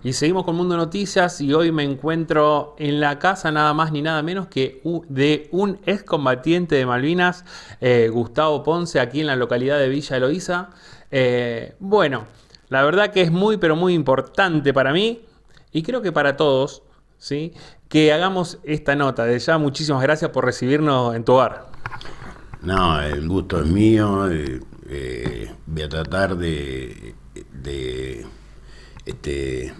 Y seguimos con Mundo Noticias y hoy me encuentro en la casa nada más ni nada menos que de un excombatiente de Malvinas, Gustavo Ponce, aquí en la localidad de Villa Eloísa. Bueno, la verdad que es muy pero muy importante para mí y creo que para todos, ¿sí? Que hagamos esta nota. De ya muchísimas gracias por recibirnos en tu hogar. No, el gusto es mío. Voy a tratar de este,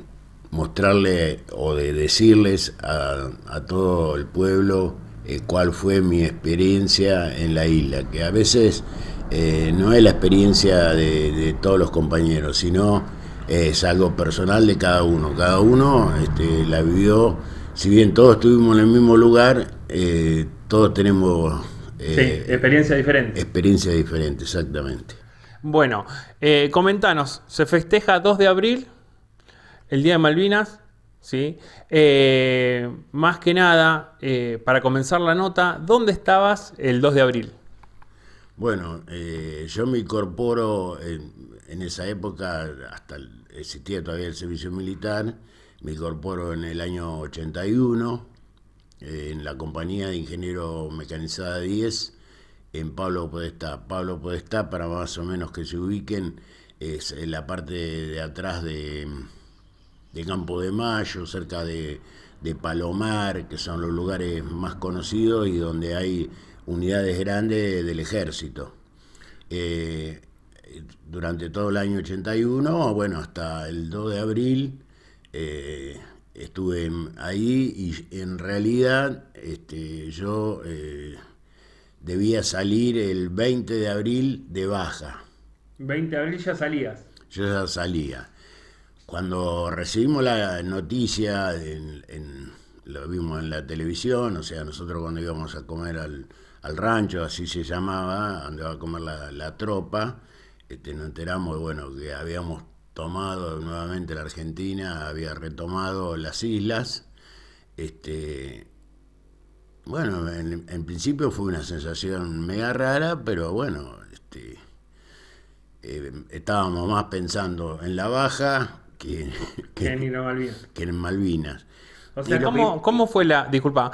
mostrarle o de decirles a todo el pueblo cuál fue mi experiencia en la isla, que a veces no es la experiencia de todos los compañeros, sino es algo personal de cada uno. Cada uno la vivió, si bien todos estuvimos en el mismo lugar, todos tenemos Sí, experiencia diferente. experiencia diferente, exactamente. Bueno, comentanos, se festeja 2 de abril, el Día de Malvinas, ¿sí? Más que nada, para comenzar la nota, ¿dónde estabas el 2 de abril? Bueno, yo me incorporo en esa época, existía todavía el servicio militar, me incorporo en el año 81 en la compañía de ingeniero mecanizada 10 en Pablo Podestá. Pablo Podestá, para más o menos que se ubiquen, es en la parte de atrás de Campo de Mayo, cerca de Palomar, que son los lugares más conocidos y donde hay unidades grandes del ejército. Eh, Durante todo el año 81, bueno, hasta el 2 de abril, estuve ahí y en realidad yo debía salir el 20 de abril de baja. 20 de abril ya salías. Yo ya salía. Cuando recibimos la noticia, lo vimos en la televisión, o sea, nosotros cuando íbamos a comer al rancho, así se llamaba, donde va a comer la tropa, nos enteramos, bueno, que habíamos tomado nuevamente la Argentina, había retomado las islas. Este, bueno, en principio fue una sensación mega rara, pero bueno, estábamos más pensando en la baja Que ni que, lo Malvinas. que en Malvinas. O Y sea, lo prim- ¿cómo fue disculpa,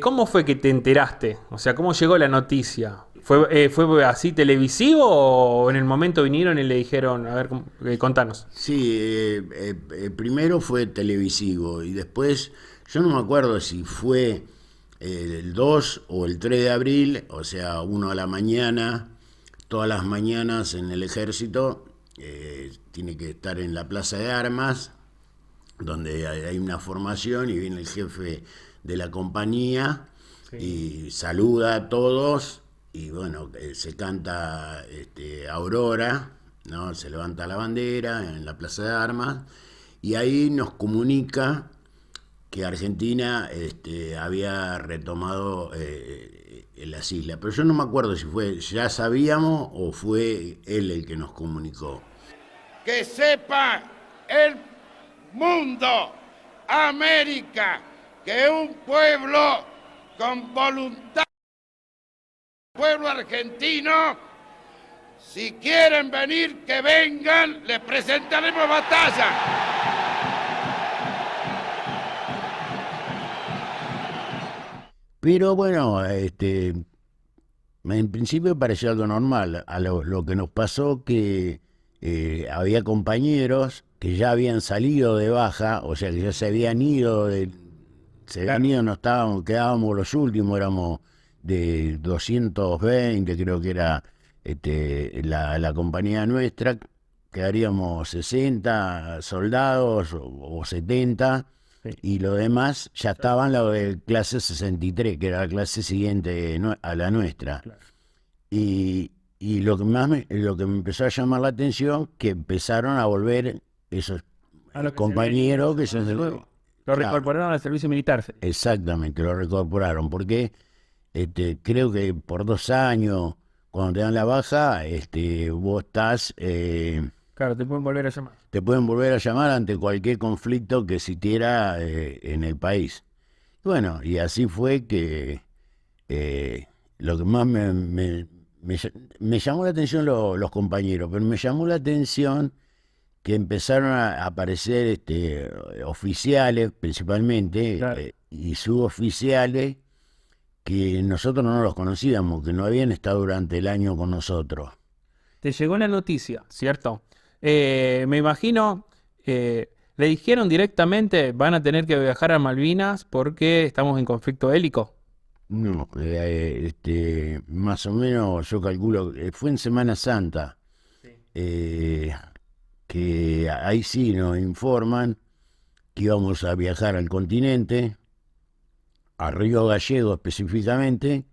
cómo fue que te enteraste? O sea, ¿cómo llegó la noticia? ¿Fue así televisivo o en el momento vinieron y le dijeron, a ver, contanos? sí, primero fue televisivo y después, yo no me acuerdo si fue el 2 o el 3 de abril, o sea, 1 a la mañana, todas las mañanas en el ejército, tiene que estar en la plaza de armas, donde hay una formación y viene el jefe de la compañía Sí. y saluda a todos y bueno, se canta Aurora, ¿no? Se levanta la bandera en la plaza de armas y ahí nos comunica que Argentina había retomado las islas. Pero yo no me acuerdo si fue, ya sabíamos o fue él el que nos comunicó. Que sepa el mundo, América, que un pueblo con voluntad, pueblo argentino, si quieren venir, que vengan, les presentaremos batalla. Pero bueno, en principio pareció algo normal. Lo que nos pasó que había compañeros que ya habían salido de baja, o sea que ya se habían ido, se habían Claro. ido, no estábamos, quedábamos los últimos, éramos de 220, creo que era la compañía nuestra, quedaríamos 60 soldados o 70 Sí. y lo demás ya estaban la de clase 63, que era la clase siguiente a la nuestra. Claro. Y lo que me empezó a llamar la atención, que empezaron a volver esos A lo que se habían ido, compañeros se que fueron de son... nuevo. Lo Claro, reincorporaron al servicio militar, se dice. exactamente, lo recorporaron, porque creo que por 2 años, cuando te dan la baja, vos estás... Claro, te pueden volver a llamar. te pueden volver a llamar ante cualquier conflicto que existiera en el país. Bueno, y así fue que lo que más me llamó la atención los compañeros, pero me llamó la atención que empezaron a aparecer oficiales principalmente, Claro. y suboficiales que nosotros no los conocíamos, que no habían estado durante el año con nosotros. Te llegó la noticia, ¿cierto? Me imagino, le dijeron directamente, van a tener que viajar a Malvinas porque estamos en conflicto bélico. No, más o menos yo calculo, fue en Semana Santa, eh, que ahí sí nos informan que íbamos a viajar al continente, a Río Gallego específicamente,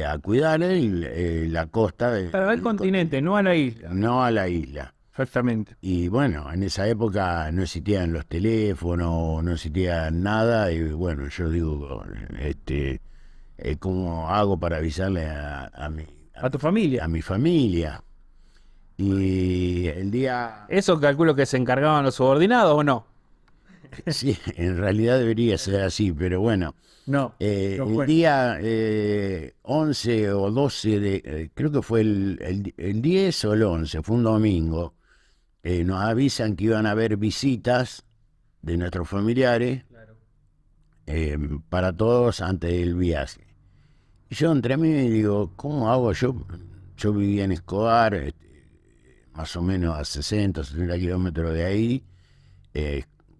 a cuidar la costa, Para el continente, no a la isla. no a la isla. Exactamente. Y bueno, en esa época no existían los teléfonos, no existía nada, y bueno, yo digo, ¿cómo hago para avisarle A tu familia. a mi familia? Y el día, ¿Eso calculo que se encargaban los subordinados o no? sí, en realidad debería ser así, pero bueno, No. el día 11 o 12 creo que fue el 10 o el 11, fue un domingo, nos avisan que iban a haber visitas de nuestros familiares para todos antes del viaje. Y yo entre mí digo, ¿cómo hago yo? Yo vivía en Escobar, más o menos a 60, 70 kilómetros de ahí,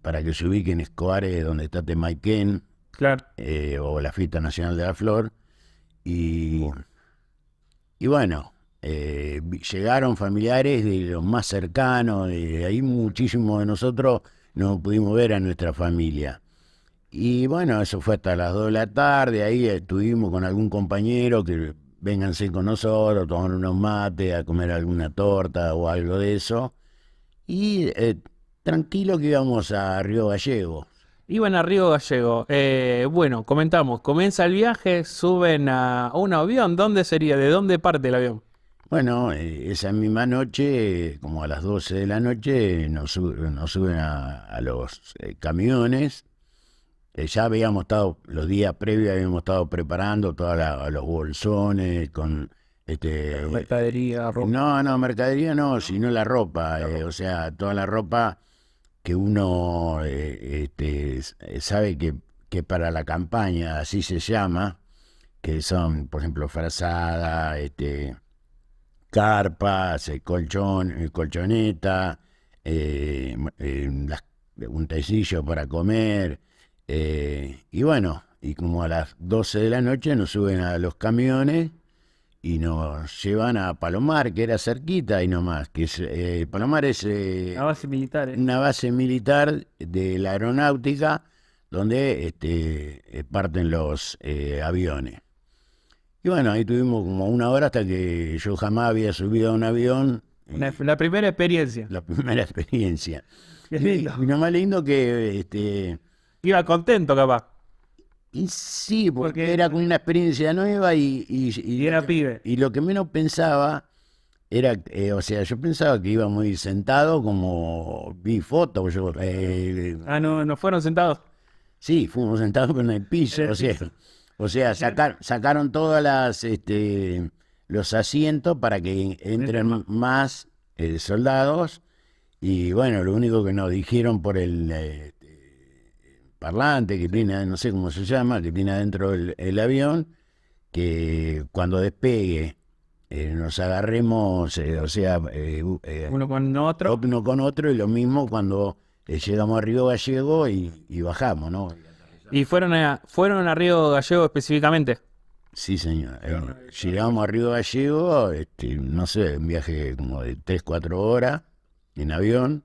para que se ubiquen. Escobar es donde está Temayquén, Claro. o la Fiesta Nacional de la Flor. Y bueno, llegaron familiares de los más cercanos, de ahí muchísimos de nosotros no pudimos ver a nuestra familia. Y bueno, eso fue hasta las 2 de la tarde, ahí estuvimos con algún compañero que vénganse con nosotros, tomar unos mates, a comer alguna torta o algo de eso. Y tranquilo que íbamos a Río Gallego. Iban a Río Gallego. Bueno, comentamos, comienza el viaje, suben a un avión. ¿Dónde sería? ¿De dónde parte el avión? Bueno, esa misma noche, como a las 12 de la noche, nos suben a los camiones. Ya habíamos estado, los días previos habíamos estado preparando todos los bolsones con Mercadería, ropa. no, mercadería no, sino la ropa, o sea, toda la ropa que uno sabe que para la campaña, así se llama, que son, por ejemplo, frazada, carpas, colchoneta, un tecillo para comer, y bueno, y como a las 12 de la noche nos suben a los camiones y nos llevan a Palomar, que era cerquita y nomás, que es, Palomar es La base militar. una base militar de la aeronáutica donde parten los aviones. Y bueno, ahí tuvimos como una hora hasta que yo jamás había subido a un avión, La primera experiencia. la primera experiencia. Qué lindo. Y lo más lindo que, Iba contento, capaz. y sí, porque Porque- era con una experiencia nueva Y era pibe. y lo que menos pensaba era, o sea, yo pensaba que íbamos a ir sentados como vi fotos, Ah, no, no fueron sentados. sí, fuimos sentados en el piso, En el o sea, sacaron todas los asientos para que entren más soldados, y bueno, lo único que nos dijeron por el parlante que tiene, no sé cómo se llama, que tiene adentro el avión, que cuando despegue nos agarremos, o sea, Uno con otro. uno con otro, y lo mismo cuando llegamos a Río Gallego y bajamos, ¿no? Y fueron a Río Gallego específicamente. Sí, señor. Llegamos a Río Gallego, no sé, un viaje como de 3, 4 horas en avión.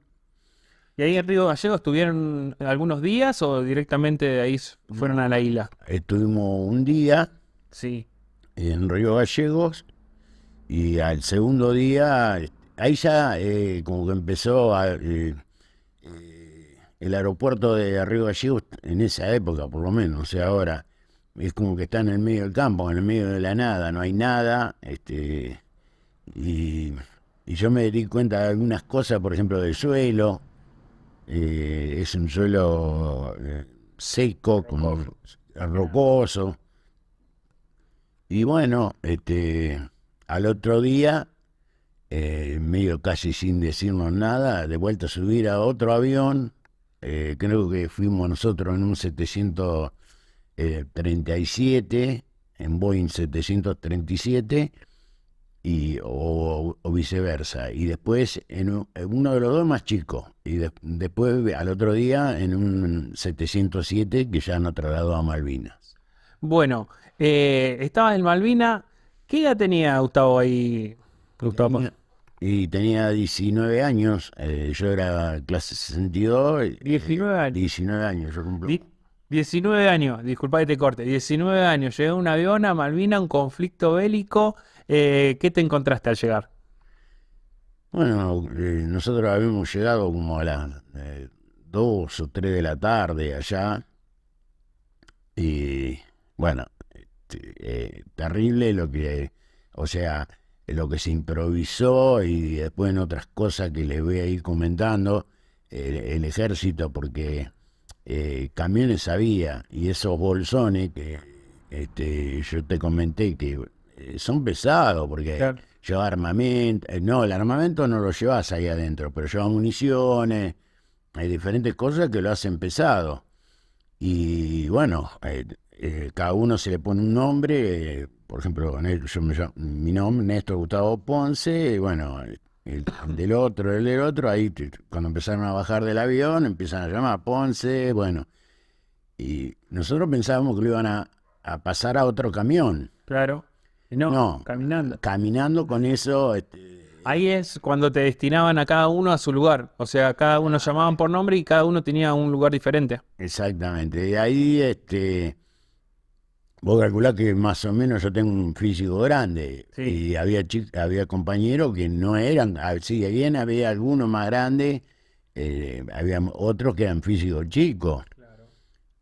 ¿Y ahí en Río Gallego estuvieron algunos días o directamente de ahí fueron a la isla? Estuvimos un día Sí. en Río Gallegos, y al segundo día, ahí ya como que empezó el aeropuerto de Río Gallegos en esa época, por lo menos, o sea, ahora es como que está en el medio del campo, en el medio de la nada, no hay nada, y yo me di cuenta de algunas cosas, por ejemplo, del suelo. Es un suelo seco, como rocoso. Y bueno, al otro día medio casi sin decirnos nada, de vuelta a subir a otro avión. Creo que fuimos nosotros en un 737, en Boeing 737, o viceversa. Y después en uno de los dos más chicos. Y después al otro día en un 707 que ya nos trasladó a Malvinas. Bueno, estabas en Malvina. ¿Qué edad tenía Gustavo ahí, Gustavo? Y tenía 19 años, yo era clase 62. 19 años. 19 años, yo cumplo. 19 años, disculpa que te corte, 19 años, llegué a un avión a Malvina, un conflicto bélico. ¿Qué te encontraste al llegar? Bueno, nosotros habíamos llegado como a las 2 o 3 de la tarde allá. Y bueno, terrible o sea, lo que se improvisó, y después en otras cosas que les voy a ir comentando, el ejército, porque camiones había, y esos bolsones que yo te comenté que son pesados, porque Claro. lleva armamento, no, el armamento no lo llevas ahí adentro, pero lleva municiones, hay diferentes cosas que lo hacen pesado. Y bueno, cada uno se le pone un nombre. Por ejemplo, mi nombre, Néstor Gustavo Ponce. Y bueno, el del otro, ahí cuando empezaron a bajar del avión, empiezan a llamar Ponce. Bueno, y nosotros pensábamos que lo iban a pasar a otro camión. Claro. No, No, caminando. caminando con eso. Ahí es cuando te destinaban a cada uno a su lugar. O sea, cada uno llamaban por nombre y cada uno tenía un lugar diferente. Exactamente. De ahí, vos calculás que más o menos yo tengo un físico grande. Sí. Y había compañeros que no eran, sí, bien había algunos más grandes, había otros que eran físicos chicos.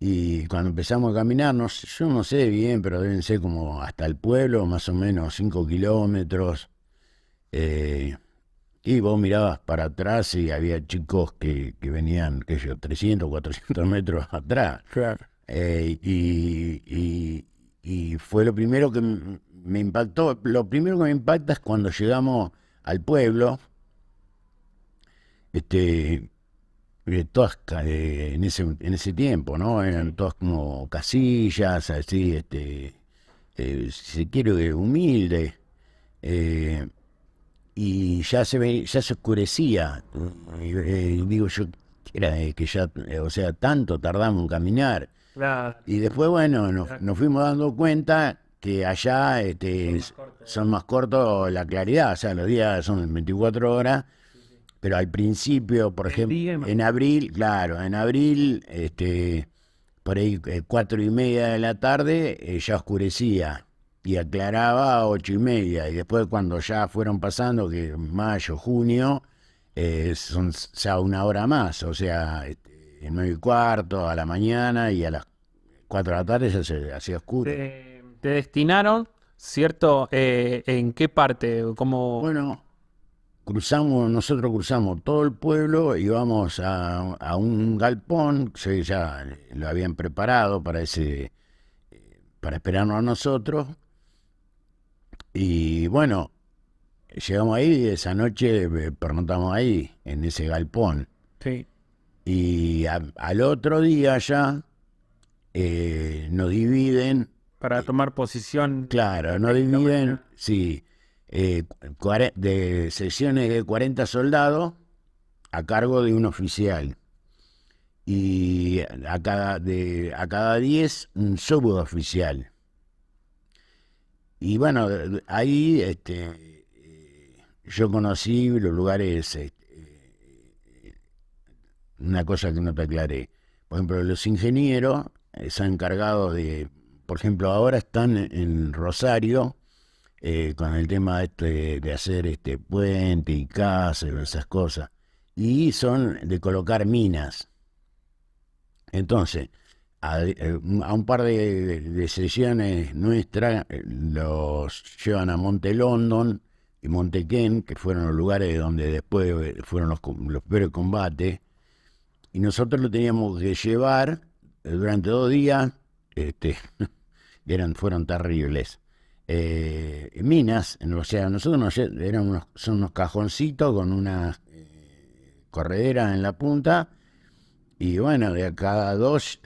Y cuando empezamos a caminar, yo no sé bien, pero deben ser como hasta el pueblo, más o menos 5 kilómetros. Y vos mirabas para atrás y había chicos que venían, qué sé yo, 300, 400 metros atrás. Claro. Y fue lo primero que me impactó. Lo primero que me impacta es cuando llegamos al pueblo, todas en ese tiempo, ¿no? Eran todas como casillas, así, si se quiere, humilde. Y ya se oscurecía. Y digo yo, era que ya, o sea, tanto tardamos en caminar. Claro. Y después, bueno, nos fuimos dando cuenta que allá son más cortos la claridad, o sea, los días son 24 horas, pero al principio, por El ejemplo, día más- en abril, claro, en abril, por ahí 4:30 de la tarde, ya oscurecía y aclaraba a 8:30, y después cuando ya fueron pasando, que mayo, junio, son ya una hora más, o sea, 9:15 a la mañana, y a las 4 de la tarde ya se hacía oscuro. Te destinaron, ¿cierto? ¿En qué parte? Como Bueno, nosotros cruzamos todo el pueblo y vamos a un galpón que ya lo habían preparado para esperarnos a nosotros. Y bueno, llegamos ahí y esa noche pernotamos ahí, en ese galpón. sí. Y al otro día ya nos dividen. Para tomar posición. Claro, nos dividen, sí, de secciones de 40 soldados a cargo de un oficial. Y a cada 10 un suboficial. Y bueno, ahí yo conocí los lugares, una cosa que no te aclaré. Por ejemplo, los ingenieros están encargados por ejemplo, ahora están en Rosario, con el tema de hacer puente y casas y esas cosas. Y son de colocar minas. Entonces, a un par de sesiones nuestras, los llevan a Monte London y Monte Kent, que fueron los lugares donde después fueron los peores combates. Y nosotros lo teníamos que llevar durante 2 días, fueron terribles. minas, o sea, nosotros eran son unos cajoncitos con una corredera en la punta, y bueno, de cada dos,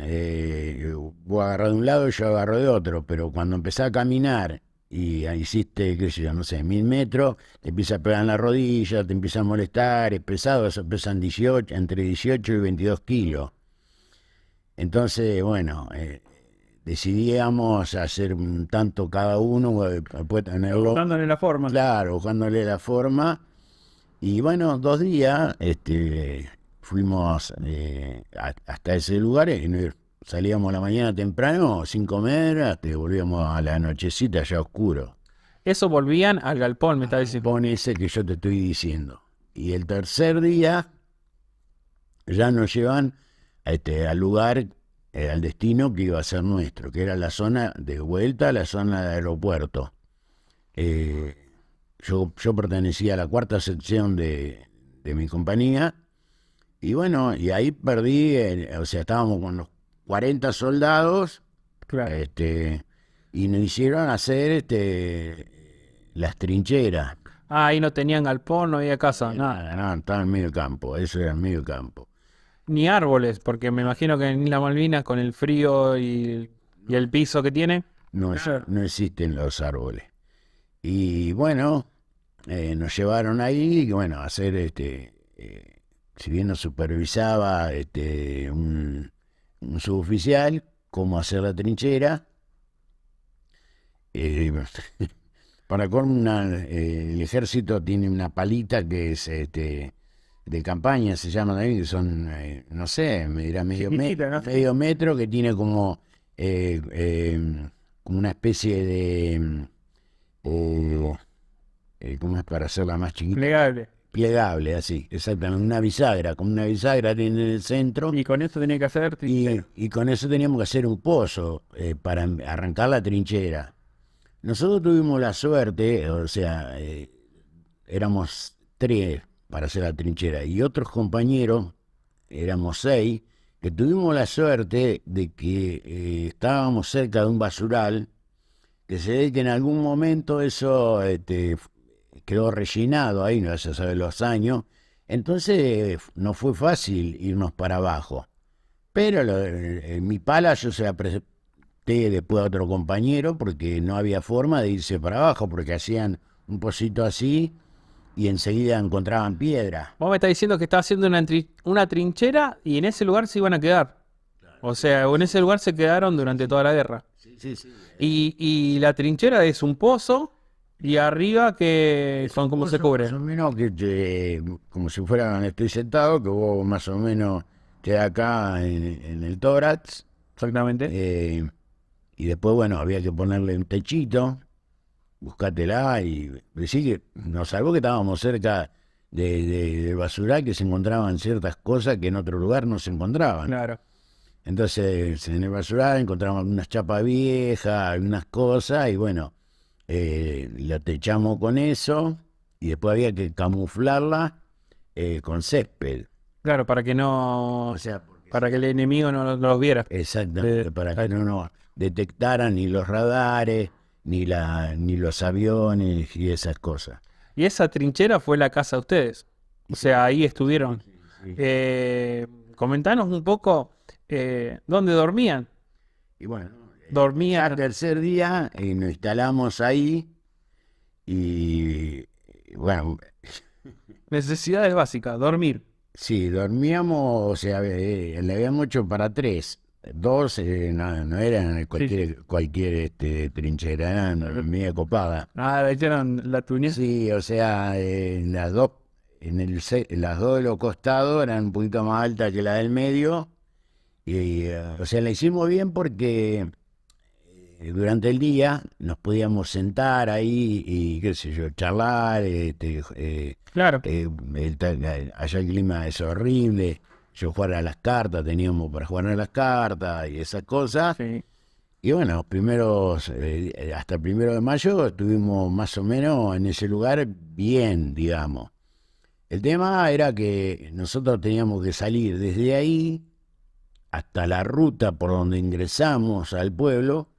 vos agarrás de un lado y yo agarro de otro, pero cuando empezás a caminar y hiciste, qué sé yo, no sé, 1000 metros, te empieza a pegar en la rodilla, te empieza a molestar, es pesado, eso pesan 18, entre 18 y 22 kilos. Entonces, bueno, decidíamos hacer un tanto cada uno, después tenerlo, Dándole la forma. claro, buscándole la forma. Y bueno, 2 días fuimos hasta ese lugar y salíamos a la mañana temprano sin comer, hasta que volvíamos a la nochecita ya oscuro. Eso volvían al galpón, me está diciendo. Pone ese que yo te estoy diciendo. Y el tercer día ya nos llevan al lugar, al destino que iba a ser nuestro, que era la zona de vuelta, la zona de aeropuerto. Yo pertenecía a la 4ª sección de mi compañía, y bueno, y ahí perdí, o sea, estábamos con los 40 soldados, Claro. y nos hicieron hacer las trincheras. Ah, ahí no tenían galpón, no había casa, nada. Nada, estaba en medio campo, eso era en medio campo. Ni árboles, porque me imagino que en Isla Malvinas, con el frío y el piso que tiene. No, Claro. no existen los árboles. Y bueno, nos llevaron ahí, bueno, a hacer, si bien nos supervisaba un suboficial, cómo hacer la trinchera. Para el ejército tiene una palita que es de campaña, se llama también, que son, no sé, me dirá Chiquitita, ¿no? medio metro, que tiene como una especie de, ¿cómo es para hacerla más chiquita? Plegable. Plegable, así, exactamente, una bisagra, como una bisagra tiene en el centro. Y con eso tenía que hacer. Y con eso teníamos que hacer un pozo para arrancar la trinchera. Nosotros tuvimos la suerte, o sea, éramos 3 para hacer la trinchera, y otros compañeros, éramos 6, que tuvimos la suerte de que estábamos cerca de un basural, que se ve que en algún momento eso quedó rellenado ahí, no se sabe los años, entonces no fue fácil irnos para abajo. Pero en mi pala yo se la presenté después a otro compañero porque no había forma de irse para abajo, porque hacían un pocito así y enseguida encontraban piedra. Vos me estás diciendo que estaba haciendo una trinchera y en ese lugar se iban a quedar. O sea, en ese lugar se quedaron durante toda la guerra. Sí, sí. Y la trinchera es un pozo y arriba que son como se cubre. Más o menos como si fuera donde estoy sentado, que vos más o menos te acá en el tórax. Exactamente. Y después, bueno, había que ponerle un techito, buscátela y decir que nos salvó que estábamos cerca del basural, que se encontraban ciertas cosas que en otro lugar no se encontraban. Claro. Entonces, en el basural encontramos unas chapas viejas, algunas cosas, y bueno, la techamos con eso, y después había que camuflarla con césped. Claro, para que no. O sea, Para que el enemigo no los viera. exactamente, para que no nos detectaran ni los radares, ni los aviones y esas cosas. Y esa trinchera fue la casa de ustedes. O sea, ahí estuvieron. Sí. Comentanos un poco dónde dormían. Y bueno, Dormían. al tercer día nos instalamos ahí y bueno, Necesidades básicas, dormir. sí, dormíamos, o sea, le habíamos hecho para 3. 2 no eran cualquier trinchera, eran media copada. Ah, echaron la tuña. Sí, o sea, las dos de los costados eran un poquito más altas que la del medio. Y, o sea, la hicimos bien porque durante el día nos podíamos sentar ahí y, qué sé yo, charlar. Claro. Allá el clima es horrible. Yo jugar a las cartas, teníamos para jugar a las cartas y esas cosas. Sí. Y bueno, hasta el 1 de mayo estuvimos más o menos en ese lugar bien, digamos. El tema era que nosotros teníamos que salir desde ahí hasta la ruta por donde ingresamos al pueblo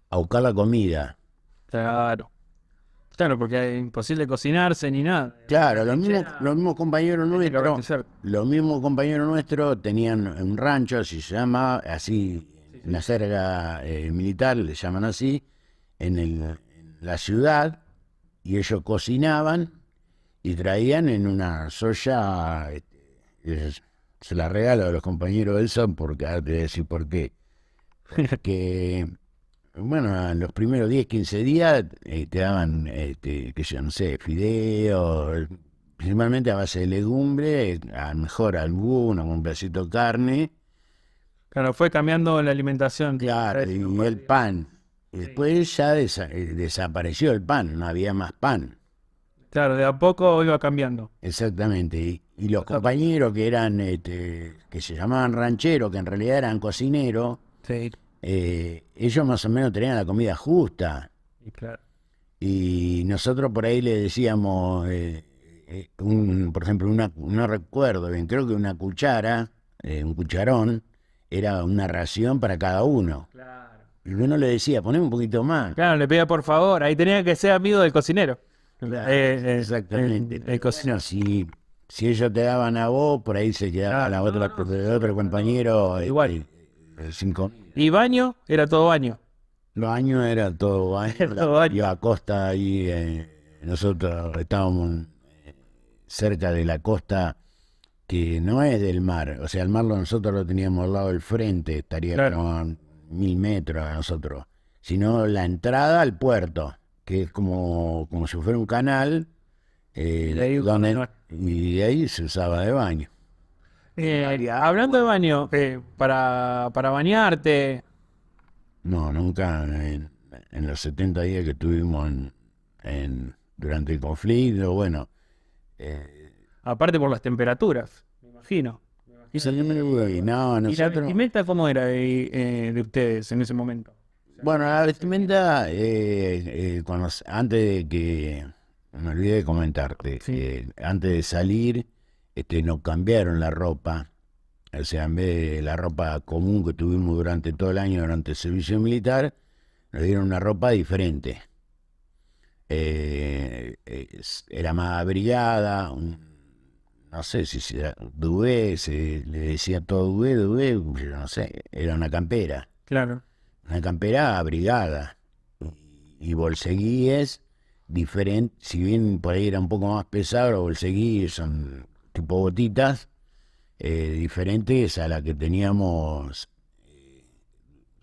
a buscar la comida. Claro. Claro, porque es imposible cocinarse ni nada. Claro, los mismos compañeros nuestros, abastecer. los mismos compañeros nuestros tenían un rancho, así se llama, así, en la jerga militar, le llaman así, en la ciudad, y ellos cocinaban y traían en una soya, se la regalo a los compañeros de eso, porque ahora te voy a decir por qué. Que, bueno, en los primeros 10 15 días te daban, que yo no sé, fideos, principalmente a base de legumbre, a lo mejor alguno, un pedacito de carne, Claro, fue cambiando la alimentación. claro, y el pan. Y después ya desapareció el pan, no había más pan. Claro, de a poco iba cambiando. Exactamente. Y los compañeros que eran, que se llamaban rancheros, que en realidad eran cocineros, Sí, ellos más o menos tenían la comida justa. y claro. Y nosotros por ahí le decíamos, por ejemplo, no recuerdo bien, creo que una cuchara, un cucharón, era una ración para cada uno. Claro. Y uno le decía, poneme un poquito más. Claro, le pedía por favor. Ahí tenía que ser amigo del cocinero. Exactamente. El Pero cocinero. bueno, si ellos te daban a vos, por ahí se quedaba Claro, la otra, el otro compañero, igual. cinco. Y baño, era todo baño. Los años era todo baño. Era todo baño. Iba a costa ahí, nosotros estábamos cerca de la costa que no es del mar, o sea, el mar nosotros lo teníamos al lado del frente, estaría Claro. como a 1000 metros a nosotros, sino la entrada al puerto, que es como si fuera un canal, Y de ahí, y de ahí se usaba de baño. hablando de baño, para bañarte, No, nunca en los 70 días que estuvimos durante el conflicto, bueno. aparte por las temperaturas, me imagino. Y no, ¿Y la nosotros. vestimenta cómo era de ustedes en ese momento? Bueno, la vestimenta, antes de que, me olvidé de comentarte, Sí. antes de salir, nos cambiaron la ropa, o sea, en vez de la ropa común que tuvimos durante todo el año, durante el servicio militar, nos dieron una ropa diferente. Era más abrigada, no sé si era duvé, se le decía todo duvé, yo no sé, era una campera. Claro. Una campera abrigada y bolseguíes diferentes, si bien por ahí era un poco más pesado, los bolseguíes son tipo botitas, diferentes a la que teníamos,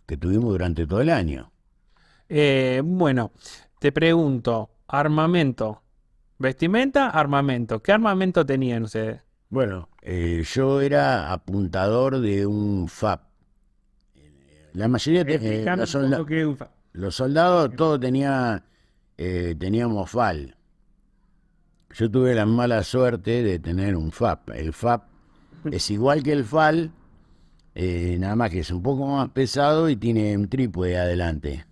que tuvimos durante todo el año. Bueno, te pregunto, armamento, vestimenta, armamento. ¿Qué armamento tenían ustedes? Bueno, yo era apuntador de un FAP. La mayoría, Explícame un poco qué usa. los soldados todos teníamos FAL. Yo tuve la mala suerte de tener un FAP. El FAP es igual que el FAL, nada más que es un poco más pesado y tiene un trípode adelante.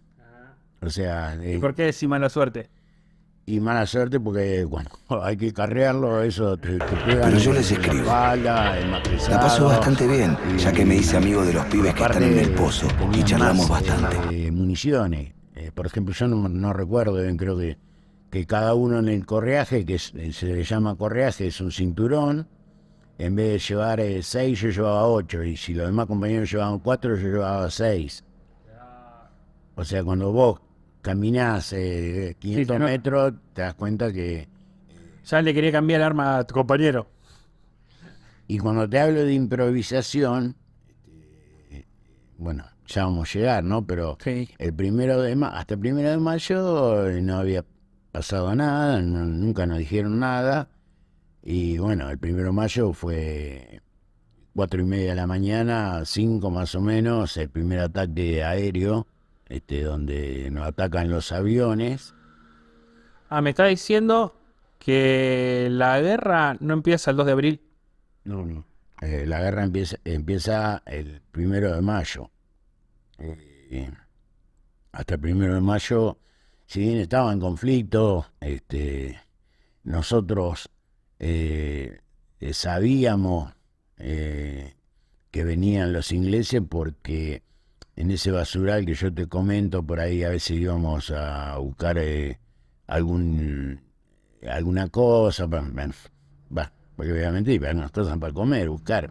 O sea, ¿Y por qué decís mala suerte? y mala suerte porque cuando hay que carrearlo, eso te pega Pero yo en les la escribo. espalda, es más pesado. La paso bastante bien, ya que me hice amigo de los pibes que están en el Aparte, pozo y tenían charlamos más, bastante. municiones. Por ejemplo, yo no recuerdo bien, creo que cada uno en el correaje, se le llama correaje, es un cinturón. En vez de llevar 6, yo llevaba 8. Y si los demás compañeros llevaban 4, yo llevaba 6. O sea, cuando vos caminás 500 Sí, no. metros, te das cuenta que... Ya le quería cambiar el arma a tu compañero. Y cuando te hablo de improvisación, bueno, ya vamos a llegar, ¿no? Pero Sí. hasta el 1 de mayo no había pasado nada, nunca nos dijeron nada. Y bueno, el 1 de mayo fue 4:30 de la mañana, 5 más o menos, el primer ataque aéreo, donde nos atacan los aviones. Ah, me está diciendo que la guerra no empieza el 2 de abril. No. La guerra empieza el 1 de mayo. Hasta el 1 de mayo, si bien estaba en conflicto, nosotros sabíamos que venían los ingleses porque en ese basural que yo te comento, por ahí a veces íbamos a buscar algún alguna cosa, porque obviamente iba unas cosas para comer, buscar.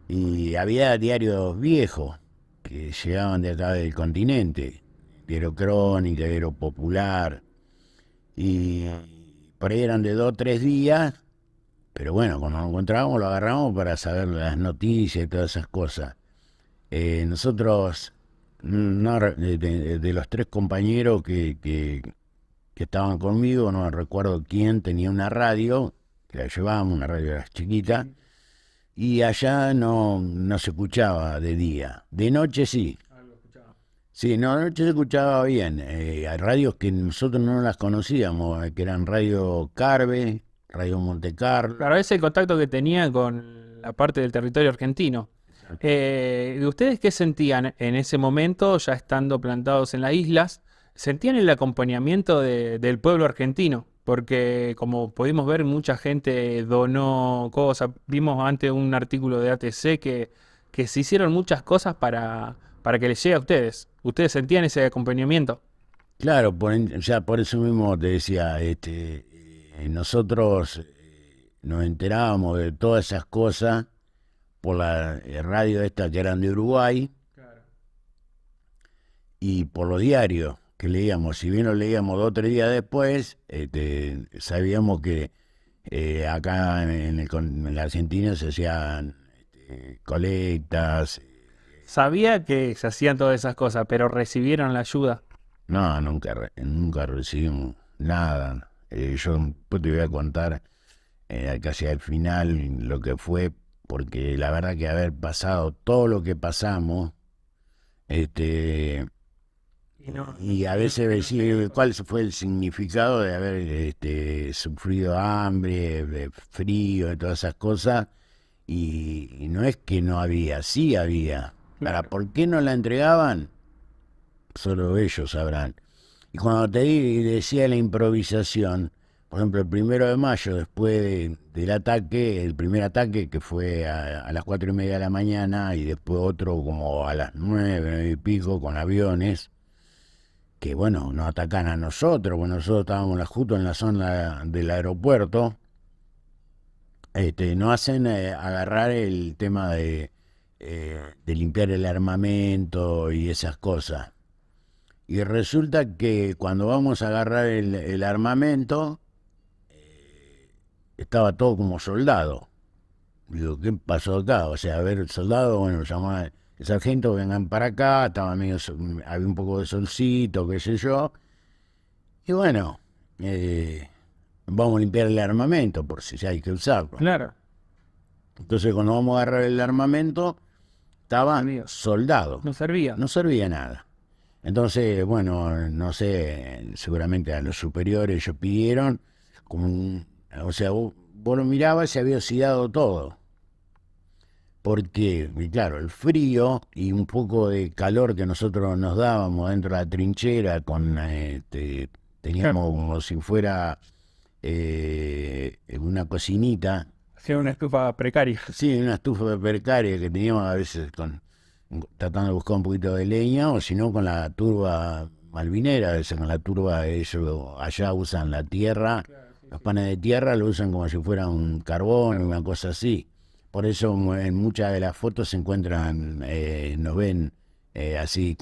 Y había diarios viejos que llegaban de acá del continente, Diario Crónica, Diario Popular, y por ahí eran de 2 o 3 días, pero bueno, cuando nos encontrábamos lo agarramos para saber las noticias y todas esas cosas. Nosotros, no, de los 3 compañeros que estaban conmigo, no recuerdo quién tenía una radio, que la llevábamos, una radio chiquita, y allá no se escuchaba de día. De noche sí. Sí, no, de noche se escuchaba bien. Hay radios que nosotros no las conocíamos, que eran Radio Carve, Radio Monte Carlo. Claro, ese contacto que tenía con la parte del territorio argentino. ¿Ustedes qué sentían en ese momento, ya estando plantados en las islas? ¿Sentían el acompañamiento del pueblo argentino? Porque como pudimos ver, mucha gente donó cosas. Vimos antes un artículo de ATC que se hicieron muchas cosas para que les llegue a ustedes. ¿Ustedes sentían ese acompañamiento? Claro, ya por eso mismo te decía, nosotros nos enterábamos de todas esas cosas por la radio esta que eran de Uruguay y por los diarios que leíamos. Si bien lo leíamos 2 o 3 días después, sabíamos que acá en la Argentina se hacían colectas. Sabía que se hacían todas esas cosas, pero recibieron la ayuda. No, nunca recibimos nada. Yo después te voy a contar casi al final lo que fue, porque la verdad que haber pasado todo lo que pasamos, y a veces decir cuál fue el significado de haber sufrido hambre, frío y todas esas cosas, y no es que no había, sí había. Ahora, ¿por qué no la entregaban? Solo ellos sabrán. Y cuando decía la improvisación, por ejemplo, el 1 de mayo, después del ataque, el primer ataque que fue a las 4:30 de la mañana y después otro como a las 9, 9 y pico con aviones, que bueno, nos atacan a nosotros, porque nosotros estábamos justo en la zona del aeropuerto, nos hacen agarrar el tema de limpiar el armamento y esas cosas. Y resulta que cuando vamos a agarrar el armamento, estaba todo como soldado. Digo, ¿qué pasó acá? O sea, a ver, el soldado, bueno, llamaba el sargento, vengan para acá, estaba medio, había un poco de solcito, qué sé yo. Y bueno, vamos a limpiar el armamento por si hay que usarlo. Claro. Entonces cuando vamos a agarrar el armamento, estaba soldado. No servía. No servía nada. Entonces, bueno, no sé, seguramente a los superiores ellos pidieron, o sea, vos lo mirabas y se había oxidado todo. Porque, y claro, el frío y un poco de calor que nosotros nos dábamos dentro de la trinchera, teníamos como si fuera una cocinita. Hacía una estufa precaria. Sí, una estufa precaria que teníamos a veces tratando de buscar un poquito de leña, o si no con la turba malvinera, a veces con la turba, ellos allá usan la tierra, los panes de tierra lo usan como si fuera un carbón, una cosa así. Por eso en muchas de las fotos se encuentran, nos ven así,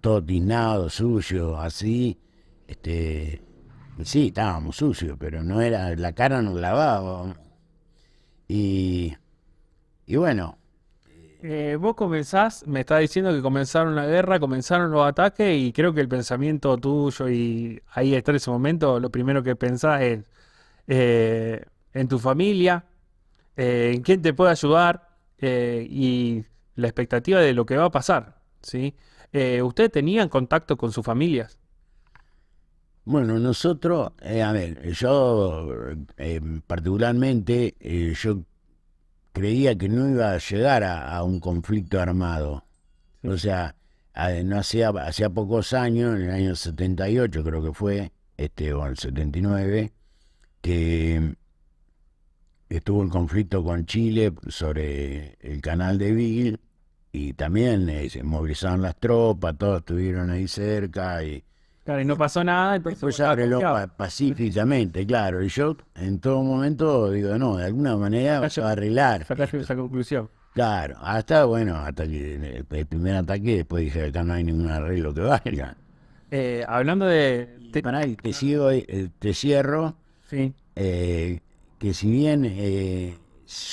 todo tiznado, sucio, así. Sí, estábamos sucios, pero no era, la cara nos lavábamos. Y bueno. Vos comenzás, me estás diciendo que comenzaron la guerra, comenzaron los ataques y creo que el pensamiento tuyo y ahí está en ese momento, lo primero que pensás es en tu familia, en quién te puede ayudar y la expectativa de lo que va a pasar, ¿sí? ¿Ustedes tenían contacto con sus familias? Bueno, nosotros, a ver, yo particularmente, yo creía que no iba a llegar a un conflicto armado. O sea, no hacía pocos años, en el año 78 creo que fue, o el 79, que estuvo el conflicto con Chile sobre el canal de Beagle, y también se movilizaron las tropas, todos estuvieron ahí cerca y Claro, y no pasó nada, entonces después bueno, ábrelo confiaba. pacíficamente, claro. Y yo en todo momento digo, no, de alguna manera se va a arreglar. Sacaste esa conclusión. Claro, hasta que el primer ataque, después dije, acá no hay ningún arreglo que valga. Hablando de... Pará, y te cierro, Sí, que si bien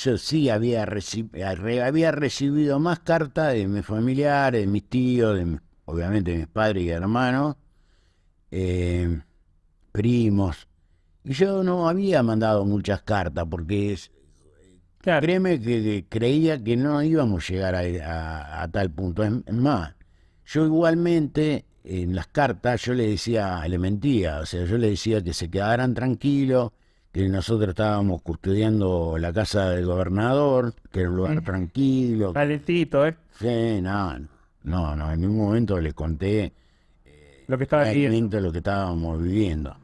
yo sí había recibido más cartas de mis familiares, de mis tíos, obviamente de mis padres y hermanos, eh, primos, y yo no había mandado muchas cartas porque claro. créeme que creía que no íbamos a llegar a tal punto. Es más, yo igualmente en las cartas yo le mentía, o sea, yo le decía que se quedaran tranquilos, que nosotros estábamos custodiando la casa del gobernador, que era un lugar tranquilo. Calentito, Sí, no, en ningún momento les conté lo que estaba pidiendo. realmente lo que estábamos viviendo.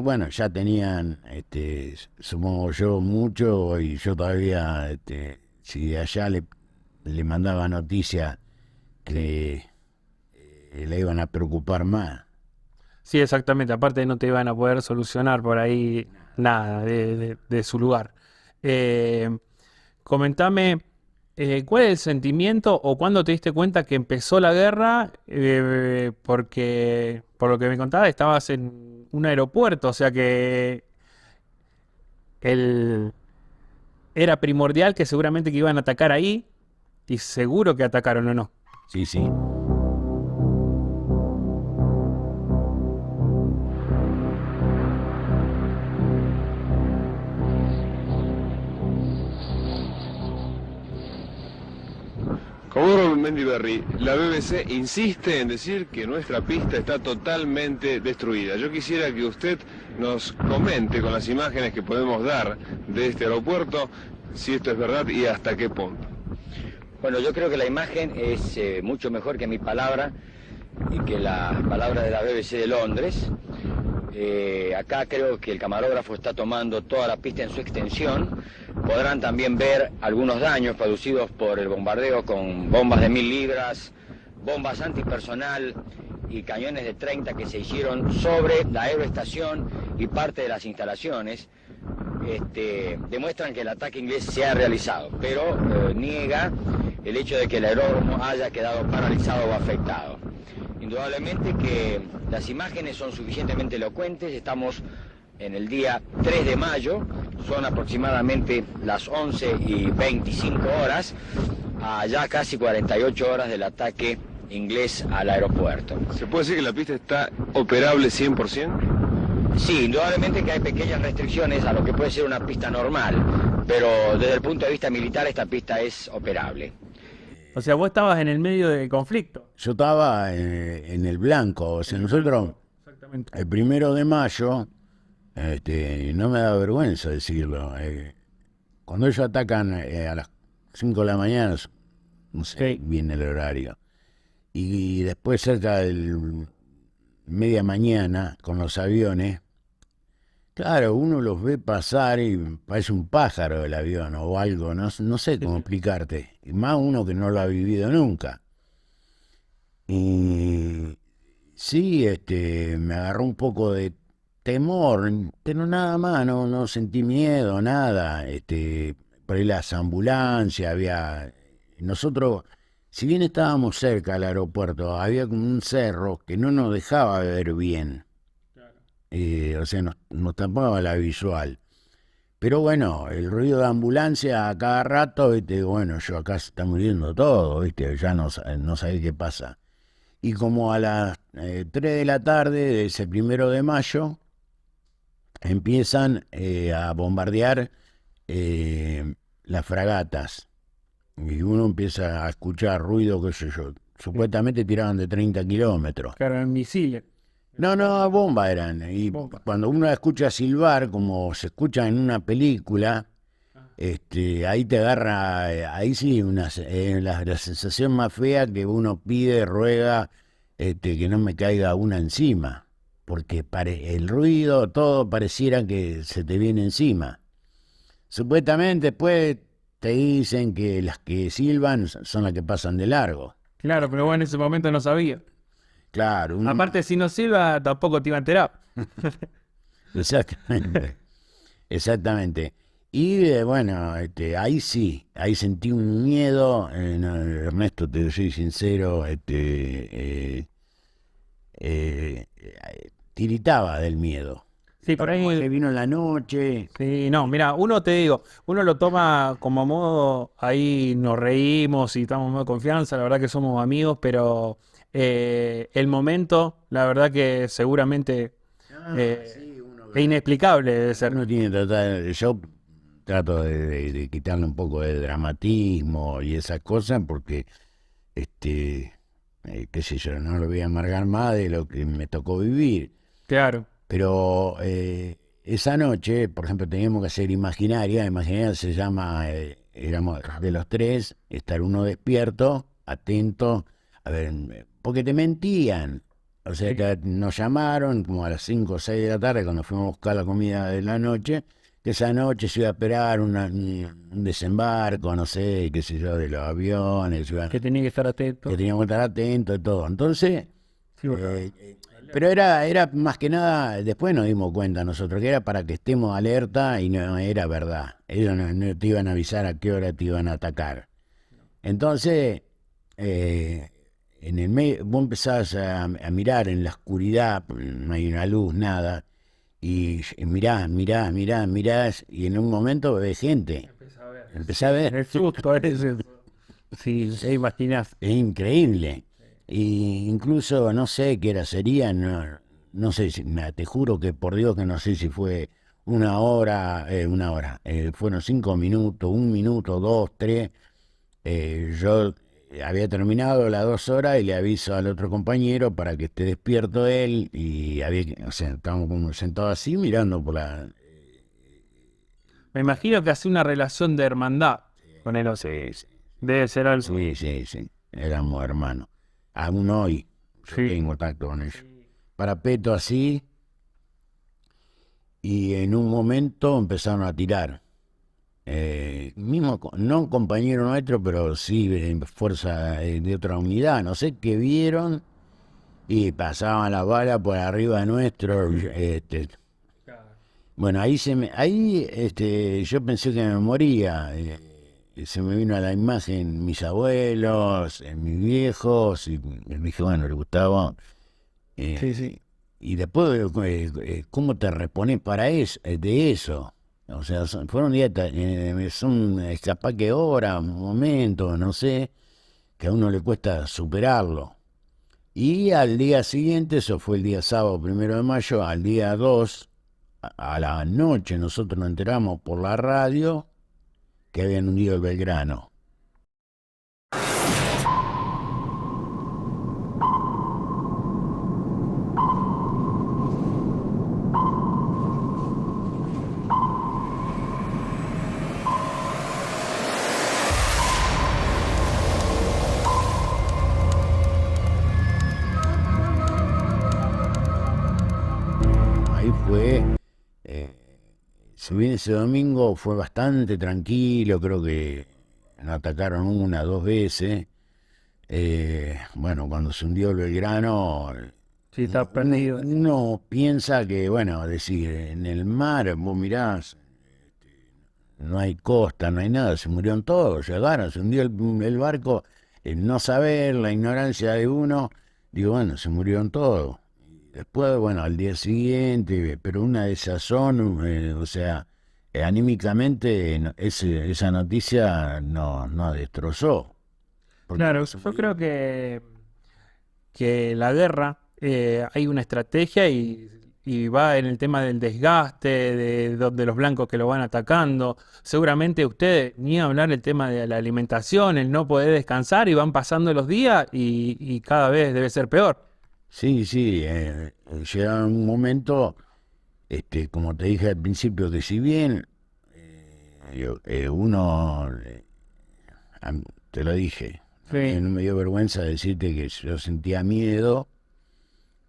Bueno, ya tenían, supongo yo, mucho, y yo todavía, si de allá le mandaba noticias que le iban a preocupar más. Sí, exactamente. Aparte no te iban a poder solucionar por ahí nada de su lugar. Comentame, ¿cuál es el sentimiento o cuándo te diste cuenta que empezó la guerra? Porque, por lo que me contabas, estabas en un aeropuerto, o sea que el, era primordial que seguramente que iban a atacar ahí, y seguro que atacaron o no. Sí, sí. Comodoro Mendiberri, la BBC insiste en decir que nuestra pista está totalmente destruida. Yo quisiera que usted nos comente con las imágenes que podemos dar de este aeropuerto si esto es verdad y hasta qué punto. Bueno, yo creo que la imagen es mucho mejor que mi palabra y que la palabra de la BBC de Londres. Acá creo que el camarógrafo está tomando toda la pista en su extensión. Podrán también ver algunos daños producidos por el bombardeo con bombas de 1000 libras, bombas antipersonal y cañones de 30 que se hicieron sobre la aeroestación y parte de las instalaciones. Demuestran que el ataque inglés se ha realizado, pero niega el hecho de que el aeródromo haya quedado paralizado o afectado. Indudablemente que las imágenes son suficientemente elocuentes. Estamos en el día 3 de mayo, son aproximadamente las 11:25, a ya casi 48 horas del ataque inglés al aeropuerto. ¿Se puede decir que la pista está operable 100%? Sí, indudablemente que hay pequeñas restricciones a lo que puede ser una pista normal, pero desde el punto de vista militar esta pista es operable. O sea, vos estabas en el medio del conflicto. Yo estaba en el blanco, o sea, nosotros, Exactamente. el 1 de mayo, no me da vergüenza decirlo, cuando ellos atacan a las 5 de la mañana, no sé Sí. bien el horario, y después cerca del media mañana con los aviones, claro, uno los ve pasar y parece un pájaro el avión o algo, no sé cómo explicarte, y más uno que no lo ha vivido nunca. Y sí, me agarró un poco de temor, pero nada más, no sentí miedo, nada. Por ahí las ambulancias, nosotros, si bien estábamos cerca del aeropuerto, había como un cerro que no nos dejaba ver bien. O sea, nos tapaba la visual. Pero bueno, el ruido de ambulancia a cada rato, ¿viste? Bueno, yo acá se está muriendo todo, ¿viste? Ya no sabés qué pasa. Y como a las 3 de la tarde de ese 1 de mayo, empiezan a bombardear las fragatas. Y uno empieza a escuchar ruido, qué sé yo. Supuestamente tiraban de 30 kilómetros. Claro, en misiles. No, bombas eran. Y Bomba. cuando uno escucha silbar, como se escucha en una película, ahí te agarra, ahí sí, la sensación más fea que uno pide, ruega, que no me caiga una encima. Porque el ruido, todo pareciera que se te viene encima. Supuestamente después te dicen que las que silban son las que pasan de largo. Claro, pero vos en ese momento no sabía. Claro, Aparte, si no silba, tampoco te iba a enterar. exactamente, exactamente. Y bueno, ahí sí, ahí sentí un miedo, no, Ernesto, te soy sincero, tiritaba del miedo. Sí, por Se ahí. vino en la noche. Sí, no, mira, uno te digo, uno lo toma como modo, ahí nos reímos y estamos en modo de confianza, la verdad que somos amigos, pero el momento, la verdad que seguramente Sí, uno, es inexplicable debe ser. uno tiene que tratar, yo trato de quitarle un poco de dramatismo y esas cosas porque, qué sé yo, no lo voy a amargar más de lo que me tocó vivir. Claro. Pero esa noche, por ejemplo, teníamos que hacer imaginaria. Imaginaria se llama, éramos de los tres, estar uno despierto, atento, a ver, porque te mentían. O sea, nos llamaron como a las 5 o 6 de la tarde cuando fuimos a buscar la comida de la noche, que esa noche se iba a esperar un desembarco, no sé, qué sé yo, de los aviones, Que tenía que estar atento. que teníamos que estar atentos y todo. Entonces, Sí, bueno. pero era más que nada, después nos dimos cuenta nosotros que era para que estemos alerta y no era verdad. Ellos no te iban a avisar a qué hora te iban a atacar. Entonces, en el medio, vos empezás a mirar en la oscuridad, no hay una luz, nada, y mirás, y en un momento ves gente. Empecé a ver. El susto ese. Sí, te imaginas. Es increíble. Y incluso no sé qué era, sería, no sé, te juro que por Dios que no sé si fue una hora, fueron 5 minutos, 1 minuto, 2, 3. Yo había terminado las 2 horas y le aviso al otro compañero para que esté despierto él y o sea, estábamos como sentados así mirando por la... Me imagino que hace una relación de hermandad con el otro. Sí, sí, Debe ser algo. sí, éramos hermanos. Aún hoy yo Sí. tengo contacto con ellos. Parapeto así, y en un momento empezaron a tirar. No un compañero nuestro, pero sí fuerza de otra unidad, no sé qué vieron, y pasaban las balas por arriba de nuestro. Bueno, yo pensé que me moría. Se me vino a la imagen mis abuelos, mis viejos, y me dije, bueno, Gustavo, Sí, sí. y después, ¿cómo te repones para eso, de eso? O sea, fueron días, son capaz que horas, momentos, no sé, que a uno le cuesta superarlo. Y al día siguiente, eso fue el día sábado 1 de mayo, al día 2, a la noche, nosotros nos enteramos por la radio que habían hundido el Belgrano. Ahí fue, si bien ese domingo fue bastante tranquilo, creo que nos atacaron 1 o 2 veces. Bueno, cuando se hundió el Belgrano, Sí, está perdido. uno piensa que, bueno, decir, en el mar, vos mirás, no hay costa, no hay nada, se murieron todos, llegaron, se hundió el barco, el no saber, la ignorancia de uno, digo, bueno, se murieron todos. Después, bueno, al día siguiente, pero una desazón, o sea, anímicamente esa noticia nos destrozó. Porque Claro, yo creo que la guerra hay una estrategia y va en el tema del desgaste, de los blancos que lo van atacando. Seguramente ustedes, ni hablar el tema de la alimentación, el no poder descansar y van pasando los días y cada vez debe ser peor. sí, llega un momento, como te dije al principio, que si bien uno, te lo dije, Sí. no me dio vergüenza decirte que yo sentía miedo,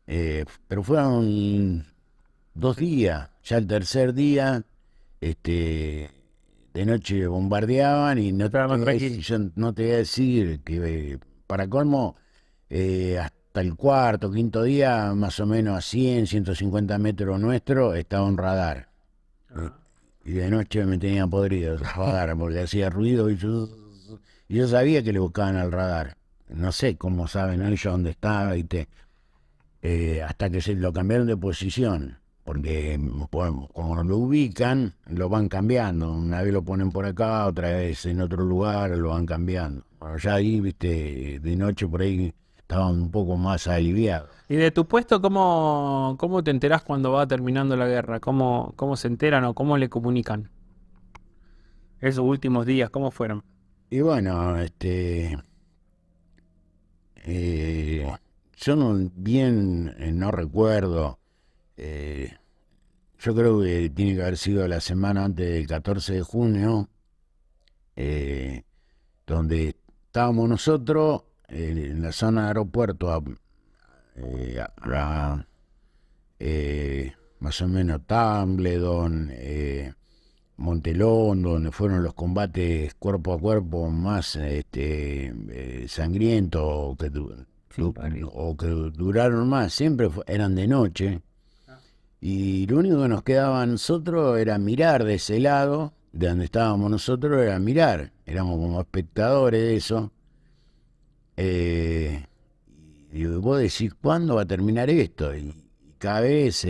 pero fueron 2 días, ya el tercer día, de noche bombardeaban y Estaba más tranquilo. yo no te voy a decir que para colmo, hasta el cuarto, quinto día, más o menos a 150 metros nuestro, estaba un radar. Y de noche me tenían podrido el radar porque hacía ruido y yo sabía que le buscaban al radar. No sé cómo saben ellos dónde estaba, ¿viste? Hasta que se lo cambiaron de posición, porque como lo ubican, lo van cambiando. Una vez lo ponen por acá, otra vez en otro lugar, lo van cambiando. Bueno, ya ahí, viste, de noche por ahí estaba un poco más aliviado. Y de tu puesto, ¿cómo te enterás cuando va terminando la guerra? ¿Cómo se enteran o cómo le comunican? Esos últimos días, ¿cómo fueron? Y bueno, yo bien no recuerdo. eh, yo creo que tiene que haber sido la semana antes del 14 de junio, eh, donde estábamos nosotros en la zona de aeropuerto, más o menos Tumbledon, Montelón, donde fueron los combates cuerpo a cuerpo más sangrientos o que duraron más, siempre eran de noche. Y lo único que nos quedaba a nosotros era mirar de ese lado, de donde estábamos nosotros, era mirar. Éramos como espectadores de eso. Eh, y vos decís, ¿cuándo va a terminar esto? Y cada vez,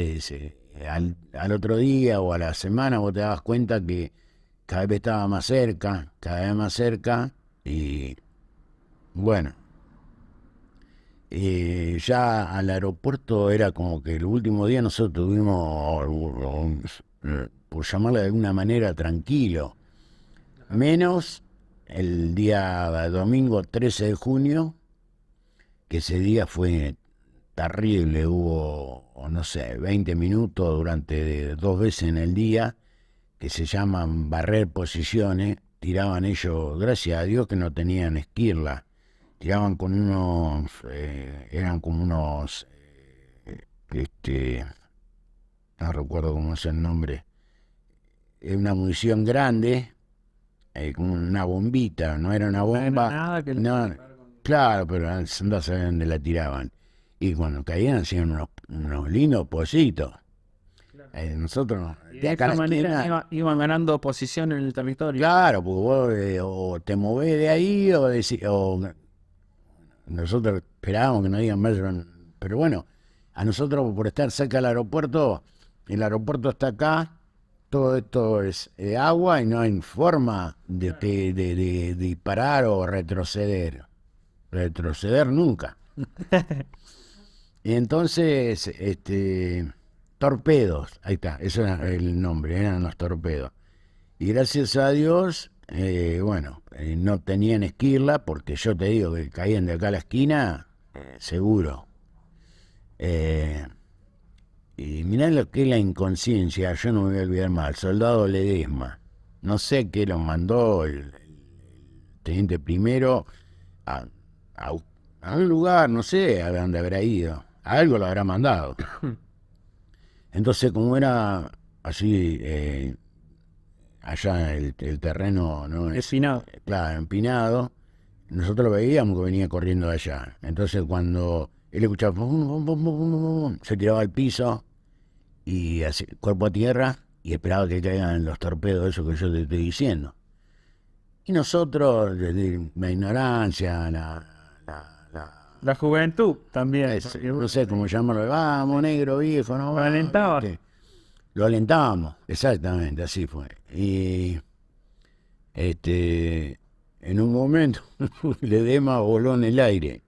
al otro día o a la semana, vos te dabas cuenta que cada vez estaba más cerca, cada vez más cerca. Y bueno, ya al aeropuerto era como que el último día nosotros tuvimos, por llamarle de alguna manera, tranquilo. Menos el día domingo 13 de junio, que ese día fue terrible, hubo, no sé, 20 minutos durante 2 veces en el día, que se llaman barrer posiciones, tiraban ellos, gracias a Dios que no tenían esquirla, tiraban con eran como unos, no recuerdo cómo es el nombre, es una munición grande, como una bombita, no era una bomba, Nada que no, claro, pero andá a saber dónde la tiraban. Y cuando caían hacían unos lindos pocitos. Nosotros, y de de acá a esa la manera esquina, iban ganando posición en el territorio. claro, porque vos o te movés de ahí o nosotros esperábamos que nos digan más, pero bueno, a nosotros por estar cerca del aeropuerto, el aeropuerto está acá, todo esto es agua y no hay forma de disparar o retroceder. Retroceder nunca. Y entonces, torpedos, ahí está, ese era el nombre, eran los torpedos. Y gracias a Dios, bueno, no tenían esquirla, porque yo te digo que caían de acá a la esquina, seguro. Eh, y mirá lo que es la inconsciencia, yo no me voy a olvidar más, el soldado Ledesma. No sé qué lo mandó el teniente primero a, a, a un lugar, no sé a dónde habrá ido, a algo lo habrá mandado. Entonces, como era así, allá el terreno, ¿no? Espinado. Claro, empinado, nosotros lo veíamos que venía corriendo de allá. Entonces, cuando él escuchaba, pum, pum, pum, pum, pum, pum, se tiraba al piso y así, cuerpo a tierra, y esperaba que caigan los torpedos, eso que yo te estoy diciendo. Y nosotros, desde la ignorancia, La juventud también. no sé cómo llamarlo, vamos, negro viejo, no Lo va, alentaba. ¿viste? Lo alentábamos, exactamente, así fue. Y en un momento, Ledesma voló en el aire.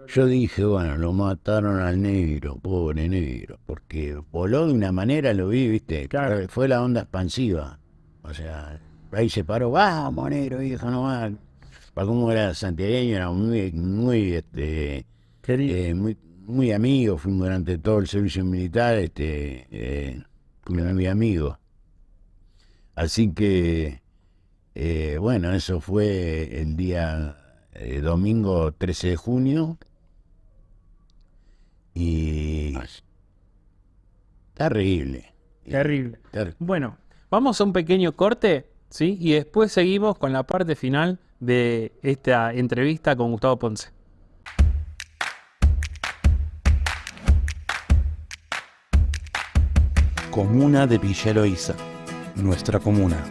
Yo dije, bueno, lo mataron al negro, pobre negro, porque voló de una manera, lo vi, viste, Claro. fue la onda expansiva. O sea, ahí se paró, vamos, negro viejo, no va. Para cómo era santiagueño, era Querido. muy amigo, fuimos durante todo el servicio militar, fuimos muy amigos. Así que, bueno, eso fue el día domingo 13 de junio. Y terrible. Terrible. Ter- Bueno, Vamos a un pequeño corte, ¿sí? Y después seguimos con la parte final de esta entrevista con Gustavo Ponce. Comuna de Villa Eloísa, nuestra comuna.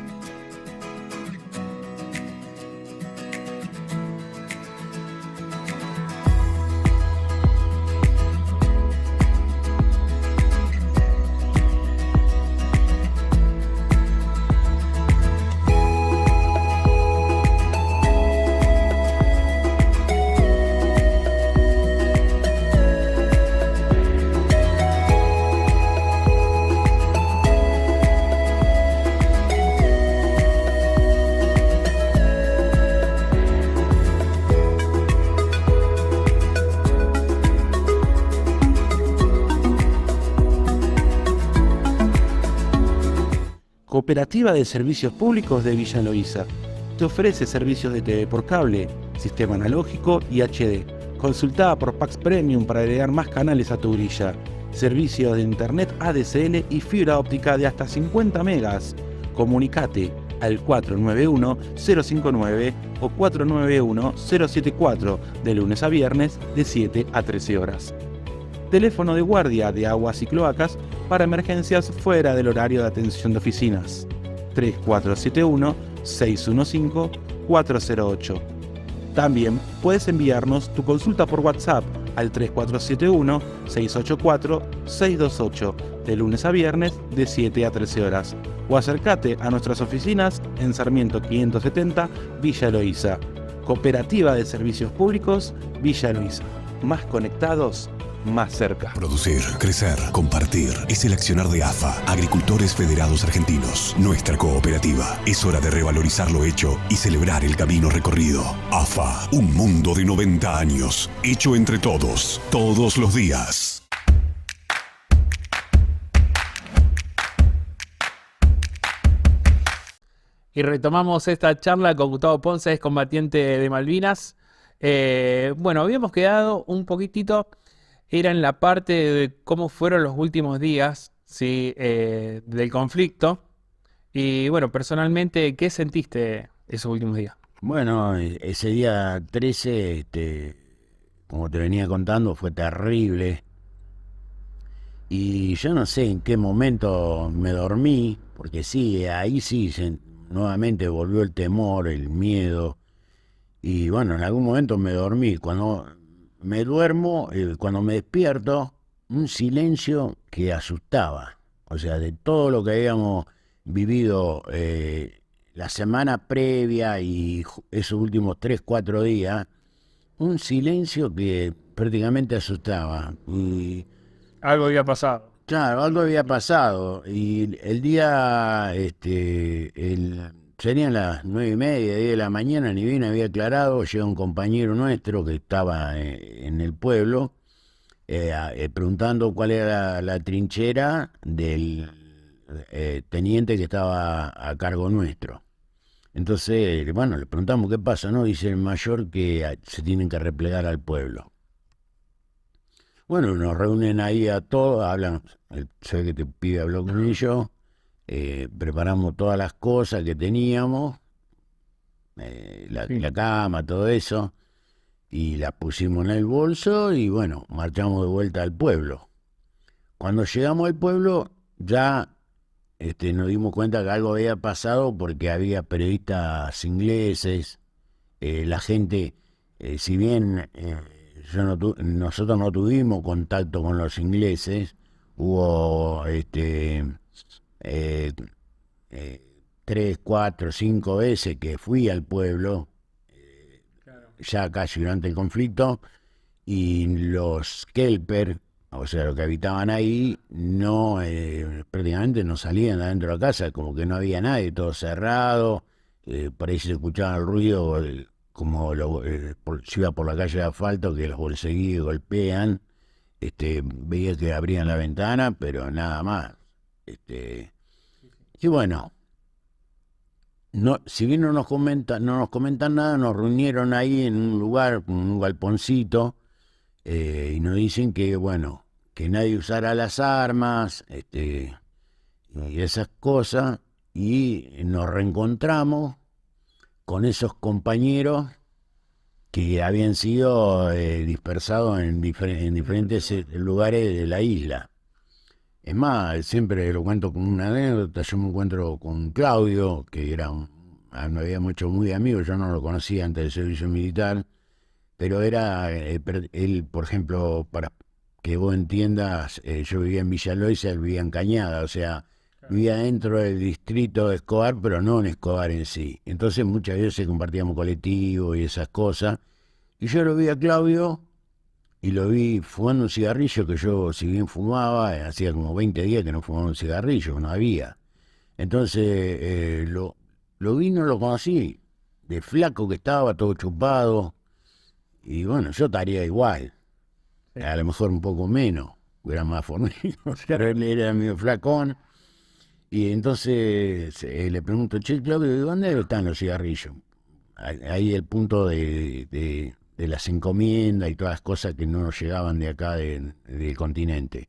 Cooperativa de Servicios Públicos de Villa Eloísa. Te ofrece servicios de TV por cable, sistema analógico y HD. Consultada por Pax Premium para agregar más canales a tu grilla. Servicios de internet ADSL y fibra óptica de hasta 50 megas. Comunicate al 491-059 o 491-074 de lunes a viernes de 7 a 13 horas. Teléfono de guardia de aguas y cloacas para emergencias fuera del horario de atención de oficinas. 3471-615-408. También puedes enviarnos tu consulta por WhatsApp al 3471-684-628 de lunes a viernes de 7 a 13 horas o acércate a nuestras oficinas en Sarmiento 570, Villa Eloísa. Cooperativa de Servicios Públicos, Villa Eloísa. Más conectados, más cerca. Producir, crecer, compartir. Es el accionar de AFA, Agricultores Federados Argentinos. Nuestra cooperativa. Es hora de revalorizar lo hecho y celebrar el camino recorrido. AFA, un mundo de 90 años. Hecho entre todos, todos los días. Y retomamos esta charla con Gustavo Ponce, excombatiente de Malvinas. Bueno, habíamos quedado un poquitito, era en la parte de cómo fueron los últimos días, ¿sí? Del conflicto. Y bueno, personalmente, ¿qué sentiste esos últimos días? Bueno, ese día 13, como te venía contando, fue terrible. Y yo no sé en qué momento me dormí, porque sí, ahí sí, nuevamente volvió el temor, el miedo. Y bueno, en algún momento me dormí. Cuando me duermo, cuando me despierto, un silencio que asustaba. O sea, de todo lo que habíamos vivido la semana previa y esos últimos 3, 4 días, un silencio que prácticamente asustaba. Y Algo había pasado. claro, algo había pasado. Y el día, serían las 9:30, 10 de la mañana, ni bien había aclarado, llega un compañero nuestro que estaba en el pueblo, preguntando cuál era la trinchera del teniente que estaba a cargo nuestro. Entonces, bueno, le preguntamos qué pasa, ¿no? Dice el mayor que se tienen que replegar al pueblo. Bueno, nos reúnen ahí a todos, hablan, sé que te pibe habló con ellos, preparamos todas las cosas que teníamos, la cama, todo eso, y la pusimos en el bolso y bueno, marchamos de vuelta al pueblo. Cuando llegamos al pueblo ya nos dimos cuenta que algo había pasado porque había periodistas ingleses, la gente, si bien nosotros no tuvimos contacto con los ingleses, hubo 3, 4, 5 veces que fui al pueblo, ya casi durante el conflicto, y los Kelper, o sea, los que habitaban ahí, no prácticamente no salían de adentro de la casa, como que no había nadie, todo cerrado, por ahí se escuchaba el ruido, como si iba por la calle de asfalto, que los bolseguíes golpean, veía que abrían la ventana, pero nada más. Y bueno, si bien no nos comentan nada, nos reunieron ahí en un lugar, un galponcito, y nos dicen que, bueno, que nadie usara las armas, y esas cosas, y nos reencontramos con esos compañeros que habían sido dispersados en diferentes lugares de la isla. Es más, siempre lo cuento como una anécdota. Yo me encuentro con Claudio, que era me habíamos hecho muy amigos. Yo no lo conocía antes del servicio militar, pero era él, por ejemplo, para que vos entiendas, yo vivía en Villa Loisa, él vivía en Cañada, o sea, vivía dentro del distrito de Escobar, pero no en Escobar en sí. Entonces muchas veces compartíamos colectivo y esas cosas. Y yo lo vi a Claudio y lo vi fumando un cigarrillo, que yo, si bien fumaba, hacía como 20 días que no fumaba un cigarrillo, no había. Entonces lo vi, no lo conocí, de flaco que estaba, todo chupado. Y bueno, yo estaría igual, a lo mejor un poco menos, era más fornido, pero él era medio flacón. Y entonces le pregunto, che, Claudio, ¿dónde están los cigarrillos? Ahí el punto de las encomiendas y todas las cosas que no nos llegaban de acá del continente.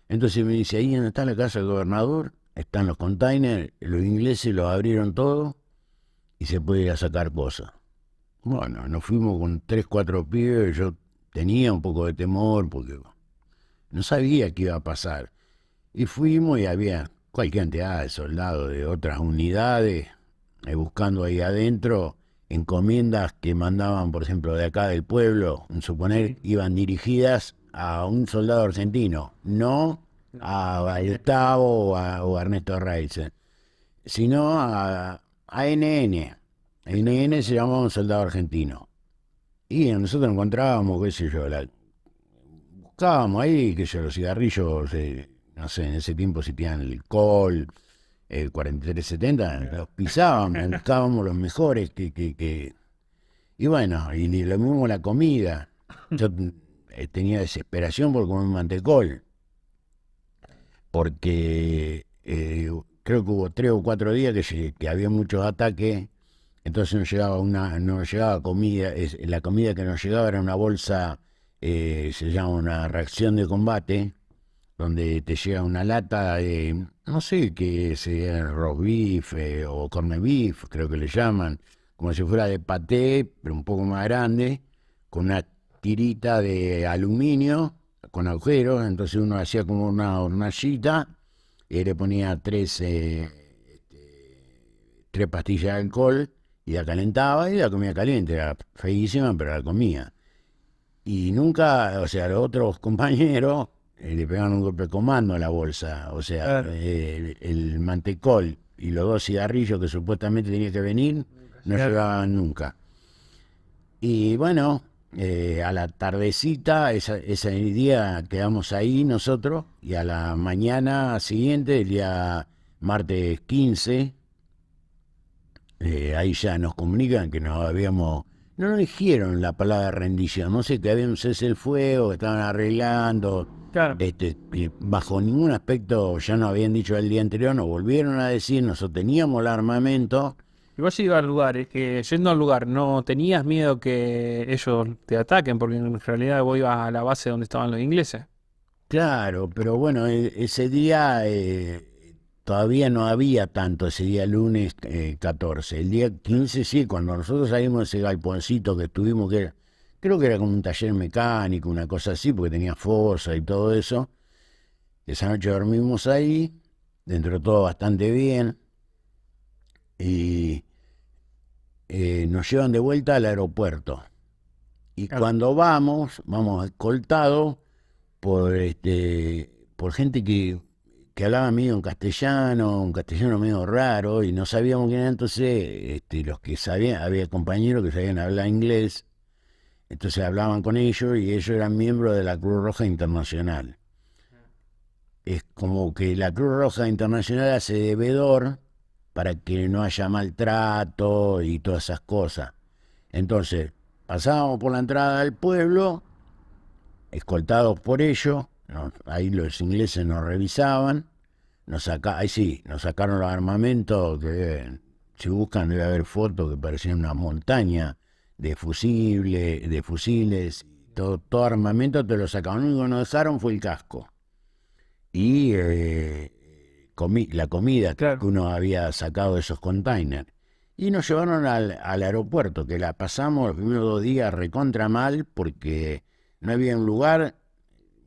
Entonces me dice, ahí donde está la casa del gobernador, están los containers, los ingleses los abrieron todo y se puede ir a sacar cosas. Bueno, nos fuimos con 3, 4 pibes. Yo tenía un poco de temor porque no sabía qué iba a pasar. Y fuimos y había cualquier cantidad de soldados de otras unidades buscando ahí adentro encomiendas que mandaban, por ejemplo, de acá del pueblo, en suponer, iban dirigidas a un soldado argentino, no a Gustavo o a Ernesto Reitze, sino a NN. NN se llamaba un soldado argentino. Y nosotros encontrábamos, qué sé yo, buscábamos ahí, qué sé yo, los cigarrillos, no sé, en ese tiempo si tenían el Col, el 4370, los pisábamos, buscábamos los mejores y bueno, y lo mismo la comida. Yo tenía desesperación por comer mantecol, porque creo que hubo 3 o 4 días que había muchos ataques. Entonces no llegaba comida. La comida que nos llegaba era una bolsa, se llama una reacción de combate, donde te llega una lata de, no sé qué sea, roast beef o corned beef, creo que le llaman, como si fuera de paté, pero un poco más grande, con una tirita de aluminio, con agujeros. Entonces uno hacía como una hornallita y le ponía 3 pastillas de alcohol y la calentaba y la comía caliente. Era feísima, pero la comía. Y nunca, o sea, los otros compañeros le pegaban un golpe de comando a la bolsa. O sea, el mantecol y los 2 cigarrillos que supuestamente tenía que venir no llegaban nunca. Y bueno, a la tardecita, ese día quedamos ahí nosotros, y a la mañana siguiente, el día martes 15, ahí ya nos comunican que no nos dijeron la palabra rendición, no sé, que había un cese el fuego, que estaban arreglando, Claro. bajo ningún aspecto ya nos habían dicho el día anterior, nos volvieron a decir, nosotros teníamos el armamento. Y vos ibas al lugar, que yendo al lugar, ¿no tenías miedo que ellos te ataquen? Porque en realidad vos ibas a la base donde estaban los ingleses. Claro, pero bueno, ese día todavía no había tanto, ese día lunes 14. El día 15 sí, cuando nosotros salimos de ese galponcito que estuvimos, creo que era como un taller mecánico, una cosa así, porque tenía fosa y todo eso. Esa noche dormimos ahí, dentro de todo bastante bien, y nos llevan de vuelta al aeropuerto. Y cuando vamos escoltados por gente que hablaba medio en castellano, un castellano medio raro, y no sabíamos quién era. Entonces los que sabían, había compañeros que sabían hablar inglés, entonces hablaban con ellos, y ellos eran miembros de la Cruz Roja Internacional. Es como que la Cruz Roja Internacional hace de vedor para que no haya maltrato y todas esas cosas. Entonces pasábamos por la entrada del pueblo, escoltados por ellos. Ahí los ingleses nos revisaban, ahí sí, nos sacaron los armamentos, que si buscan debe haber fotos que parecían una montaña de fusiles, todo armamento te lo sacaron. Lo único que nos dejaron fue el casco. Y la comida Claro. que uno había sacado de esos containers. Y nos llevaron al aeropuerto, que la pasamos los primeros 2 días recontra mal, porque no había un lugar,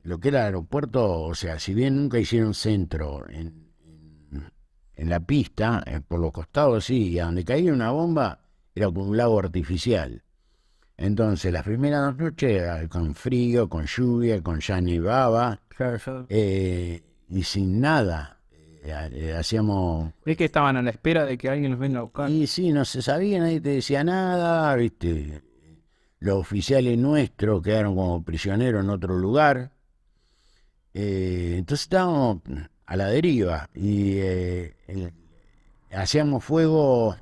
lo que era el aeropuerto, o sea, si bien nunca hicieron centro en la pista, por los costados sí, y a donde caía una bomba era como un lago artificial. Entonces, las primeras 2 noches con frío, con lluvia, con ya nevaba, Claro, yo y sin nada. Hacíamos... vi que estaban a la espera de que alguien los venga a buscar. Y sí, no se sabía, nadie te decía nada, ¿viste? Los oficiales nuestros quedaron como prisioneros en otro lugar. Entonces estábamos a la deriva y hacíamos fuego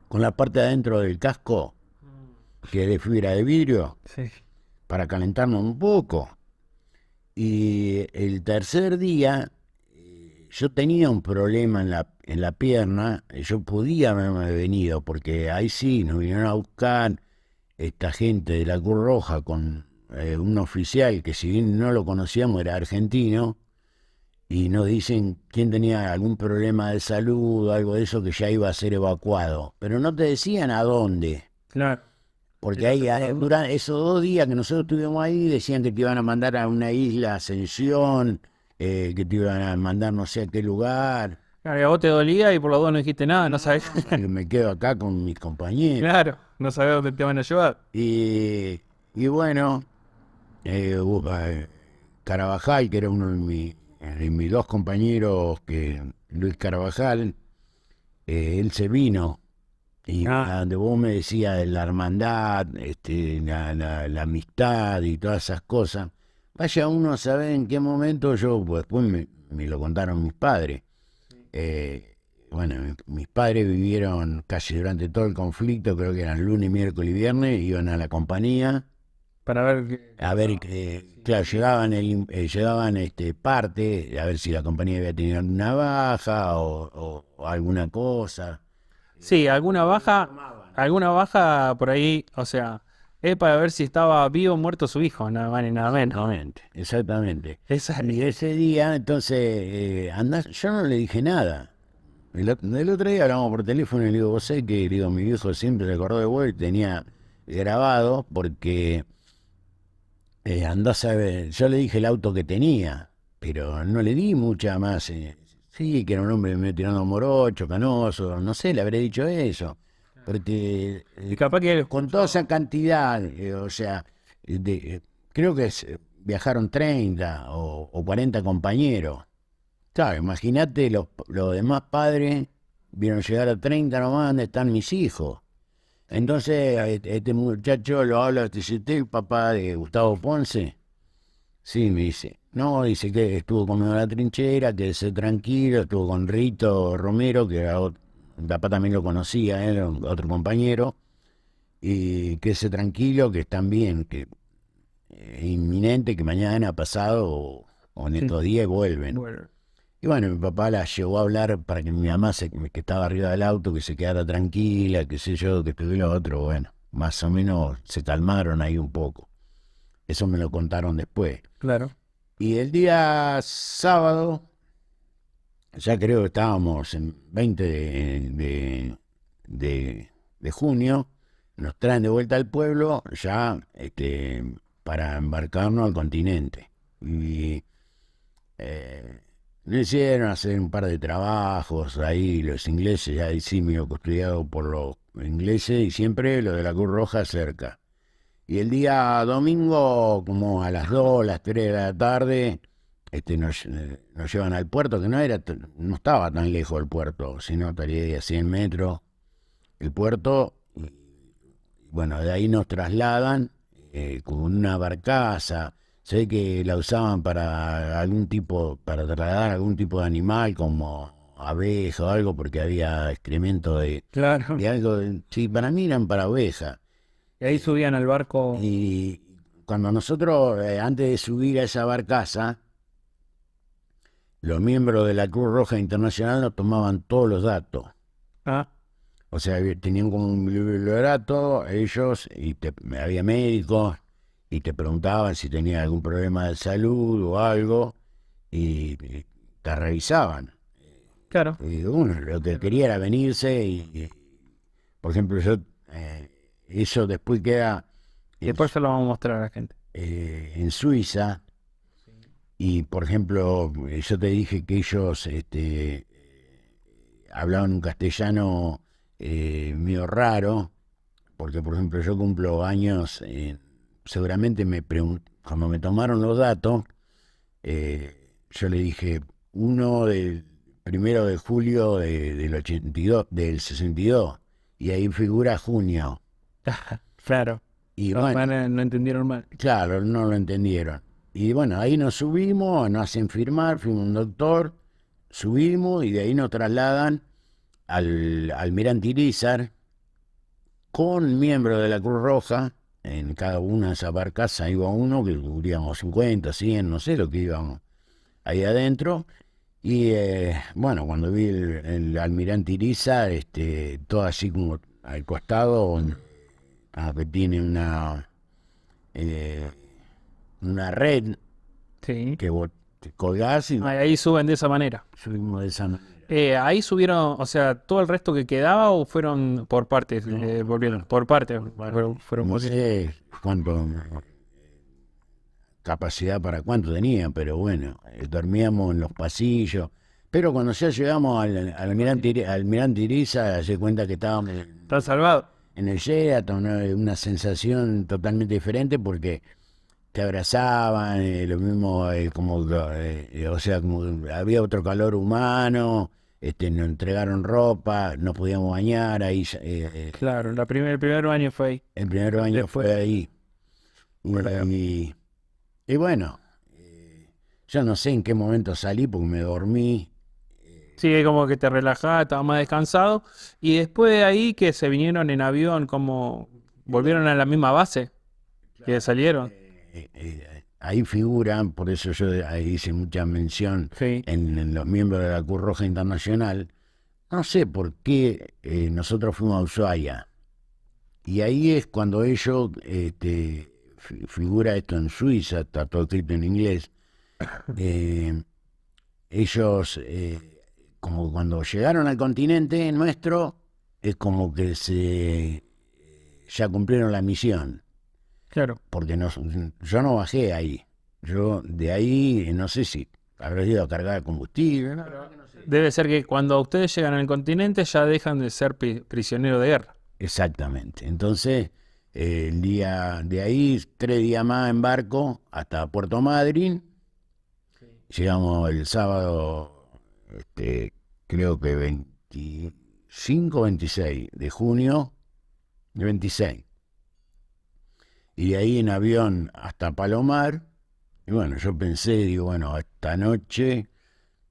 con la parte de adentro del casco, que es de fibra de vidrio, Sí. para calentarnos un poco. Y el tercer día yo tenía un problema en la pierna, yo podía haberme venido, porque ahí sí nos vinieron a buscar esta gente de la Cruz Roja con un oficial que, si bien no lo conocíamos, era argentino, y nos dicen quién tenía algún problema de salud o algo de eso, que ya iba a ser evacuado, pero no te decían a dónde. Claro. Porque ahí, durante esos 2 días que nosotros estuvimos ahí, decían que te iban a mandar a una isla Ascensión, que te iban a mandar no sé a qué lugar. Claro, y a vos te dolía y por lo dos no dijiste nada, no sabés. Que me quedo acá con mis compañeros. Claro, no sabés dónde te van a llevar. Y bueno, Carabajal, que era uno de mis 2 compañeros, Luis Carabajal, él se vino. Y donde vos me decías de la hermandad, la amistad y todas esas cosas, vaya uno a saber en qué momento pues, después me lo contaron mis padres. Bueno, mis padres vivieron casi durante todo el conflicto, creo que eran lunes, miércoles y viernes, iban a la compañía Para ver a ver que, claro, llegaban parte, a ver si la compañía había tenido alguna baja o alguna cosa. Sí, alguna baja por ahí, o sea, es para ver si estaba vivo o muerto su hijo, nada más ni nada menos. Exactamente. Esa Y ese día, entonces, yo no le dije nada. El otro día hablamos por teléfono y le digo, vos sé que, digo, mi viejo siempre se acordó de vos y tenía grabado, porque andás a ver, yo le dije el auto que tenía, pero no le di mucha más. Sí, que era un hombre medio tirando morocho, canoso, no sé, le habré dicho eso. Porque y capaz que con toda esa cantidad, o sea, creo que viajaron 30 o 40 compañeros. Claro, imagínate, los demás padres vieron llegar a 30 nomás, donde están mis hijos. Entonces, este muchacho lo habla, dice, ¿usted es el papá de Gustavo Ponce? Sí, me dice. No, dice que estuvo conmigo en la trinchera, que se tranquilo, estuvo con Rito Romero, que era mi papá también lo conocía, era otro compañero, y que se tranquilo, que están bien, que es inminente, que mañana, pasado o en estos días vuelven. bueno, Y bueno, mi papá la llevó a hablar para que mi mamá, que estaba arriba del auto, que se quedara tranquila, qué sé yo, que esto y lo otro. Bueno, más o menos se calmaron ahí un poco. Eso me lo contaron después. claro. Y el día sábado, ya creo que estábamos en 20 de junio, nos traen de vuelta al pueblo ya para embarcarnos al continente. Y nos hicieron hacer un par de trabajos ahí, los ingleses, ya sí medio custodiado por los ingleses, y siempre lo de la Cruz Roja cerca. Y el día domingo, como a las 2, las 3 de la tarde, nos llevan al puerto, que no estaba tan lejos el puerto, sino estaría a 100 metros el puerto. Y bueno, de ahí nos trasladan con una barcaza. Sé que la usaban para trasladar algún tipo de animal, como abeja o algo, porque había excremento Claro. de algo. Sí, para mí eran para ovejas. Y ahí subían al barco. Y cuando nosotros, antes de subir a esa barcaza, los miembros de la Cruz Roja Internacional nos tomaban todos los datos. Ah, O sea, tenían como un bibliorato ellos, y había médicos, y te preguntaban si tenías algún problema de salud o algo, y te revisaban. Claro. Y uno lo que quería era venirse por ejemplo, yo, eso después queda Y después se lo vamos a mostrar a la gente. en Suiza. Y por ejemplo, yo te dije que ellos hablaban un castellano medio raro, porque por ejemplo yo cumplo años, seguramente cuando me tomaron los datos, yo le dije 1 de julio del 82, del 62, y ahí figura junio. Claro. Y Los bueno, manes no entendieron mal. claro, no lo entendieron. Y bueno, ahí nos subimos, nos hacen firmar, fuimos un doctor, subimos y de ahí nos trasladan al Almirante Irizar con miembros de la Cruz Roja. En cada una de esas barcazas iba uno, que cubríamos 50, 100, no sé lo que íbamos ahí adentro. Y bueno, cuando vi el Almirante Irizar, todo así como al costado, que tiene una red Sí. que vos te colgás y Ahí suben de esa manera. subimos de esa manera. Ahí subieron, o sea, todo el resto que quedaba o fueron por partes, volvieron, por partes, fueron No por- sé cuánto capacidad para cuánto tenía, pero bueno, dormíamos en los pasillos. Pero cuando ya llegamos al Almirante Iriza, se cuenta que estábamos Están salvados. en el Sheraton, ¿no? Una sensación totalmente diferente porque te abrazaban, lo mismo, o sea, como había otro calor humano, nos entregaron ropa, nos podíamos bañar, ahí, Claro, el primer año fue ahí. el primer baño Después- fue ahí. Y bueno, yo no sé en qué momento salí porque me dormí. Sí, como que te relajabas, estabas más descansado. Y después de ahí que se vinieron en avión, como volvieron a la misma base que salieron. Ahí figuran, por eso yo ahí hice mucha mención Sí. en los miembros de la Cruz Roja Internacional. No sé por qué nosotros fuimos a Ushuaia. Y ahí es cuando ellos, figura esto en Suiza, está todo escrito en inglés. Ellos, como cuando llegaron al continente nuestro, es como que ya cumplieron la misión. Claro. Porque yo no bajé ahí. Yo de ahí, no sé si habré ido a cargar combustible. Debe ser que cuando ustedes llegan al continente ya dejan de ser prisioneros de guerra. Exactamente. Entonces, el día de ahí, 3 días más en barco hasta Puerto Madryn. Llegamos el sábado, creo que 25 o 26 de junio, de 26. Y de ahí en avión hasta Palomar. Y bueno, yo pensé, digo, bueno, esta noche,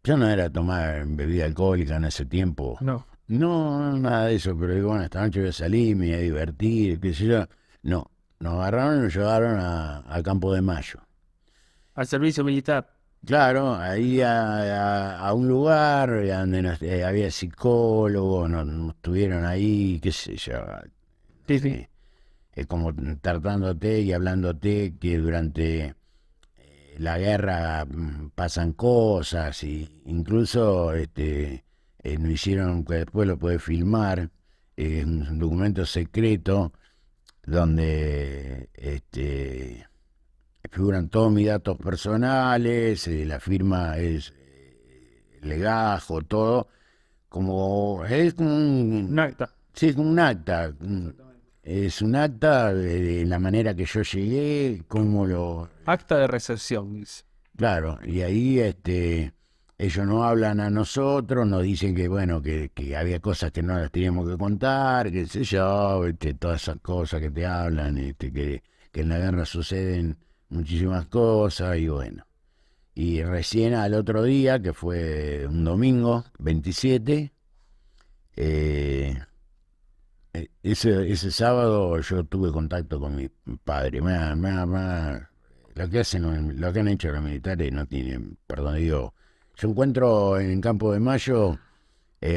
yo no era tomar bebida alcohólica en ese tiempo. No. No, nada de eso, pero digo, bueno, esta noche voy a salir, me voy a divertir, qué sé yo. No, nos agarraron y nos llevaron al Campo de Mayo. Al servicio militar. Claro, ahí a un lugar donde había psicólogos, nos tuvieron ahí, qué sé yo. Sí. Como tratándote y hablándote que durante la guerra pasan cosas, y incluso nos hicieron, que después lo puedes filmar, un documento secreto donde figuran todos mis datos personales, la firma es legajo, todo, es como Un acta. sí, como un acta. Es un acta de la manera que yo llegué, cómo lo... Acta de recepción, dice. Claro, y ahí ellos nos hablan a nosotros, nos dicen que bueno, que había cosas que no las teníamos que contar, qué sé yo, todas esas cosas que te hablan, que en la guerra suceden muchísimas cosas, y bueno. Y recién al otro día, que fue un domingo, 27, ese sábado yo tuve contacto con mi padre. Lo que han hecho los militares no tienen, perdón, digo, yo encuentro en Campo de Mayo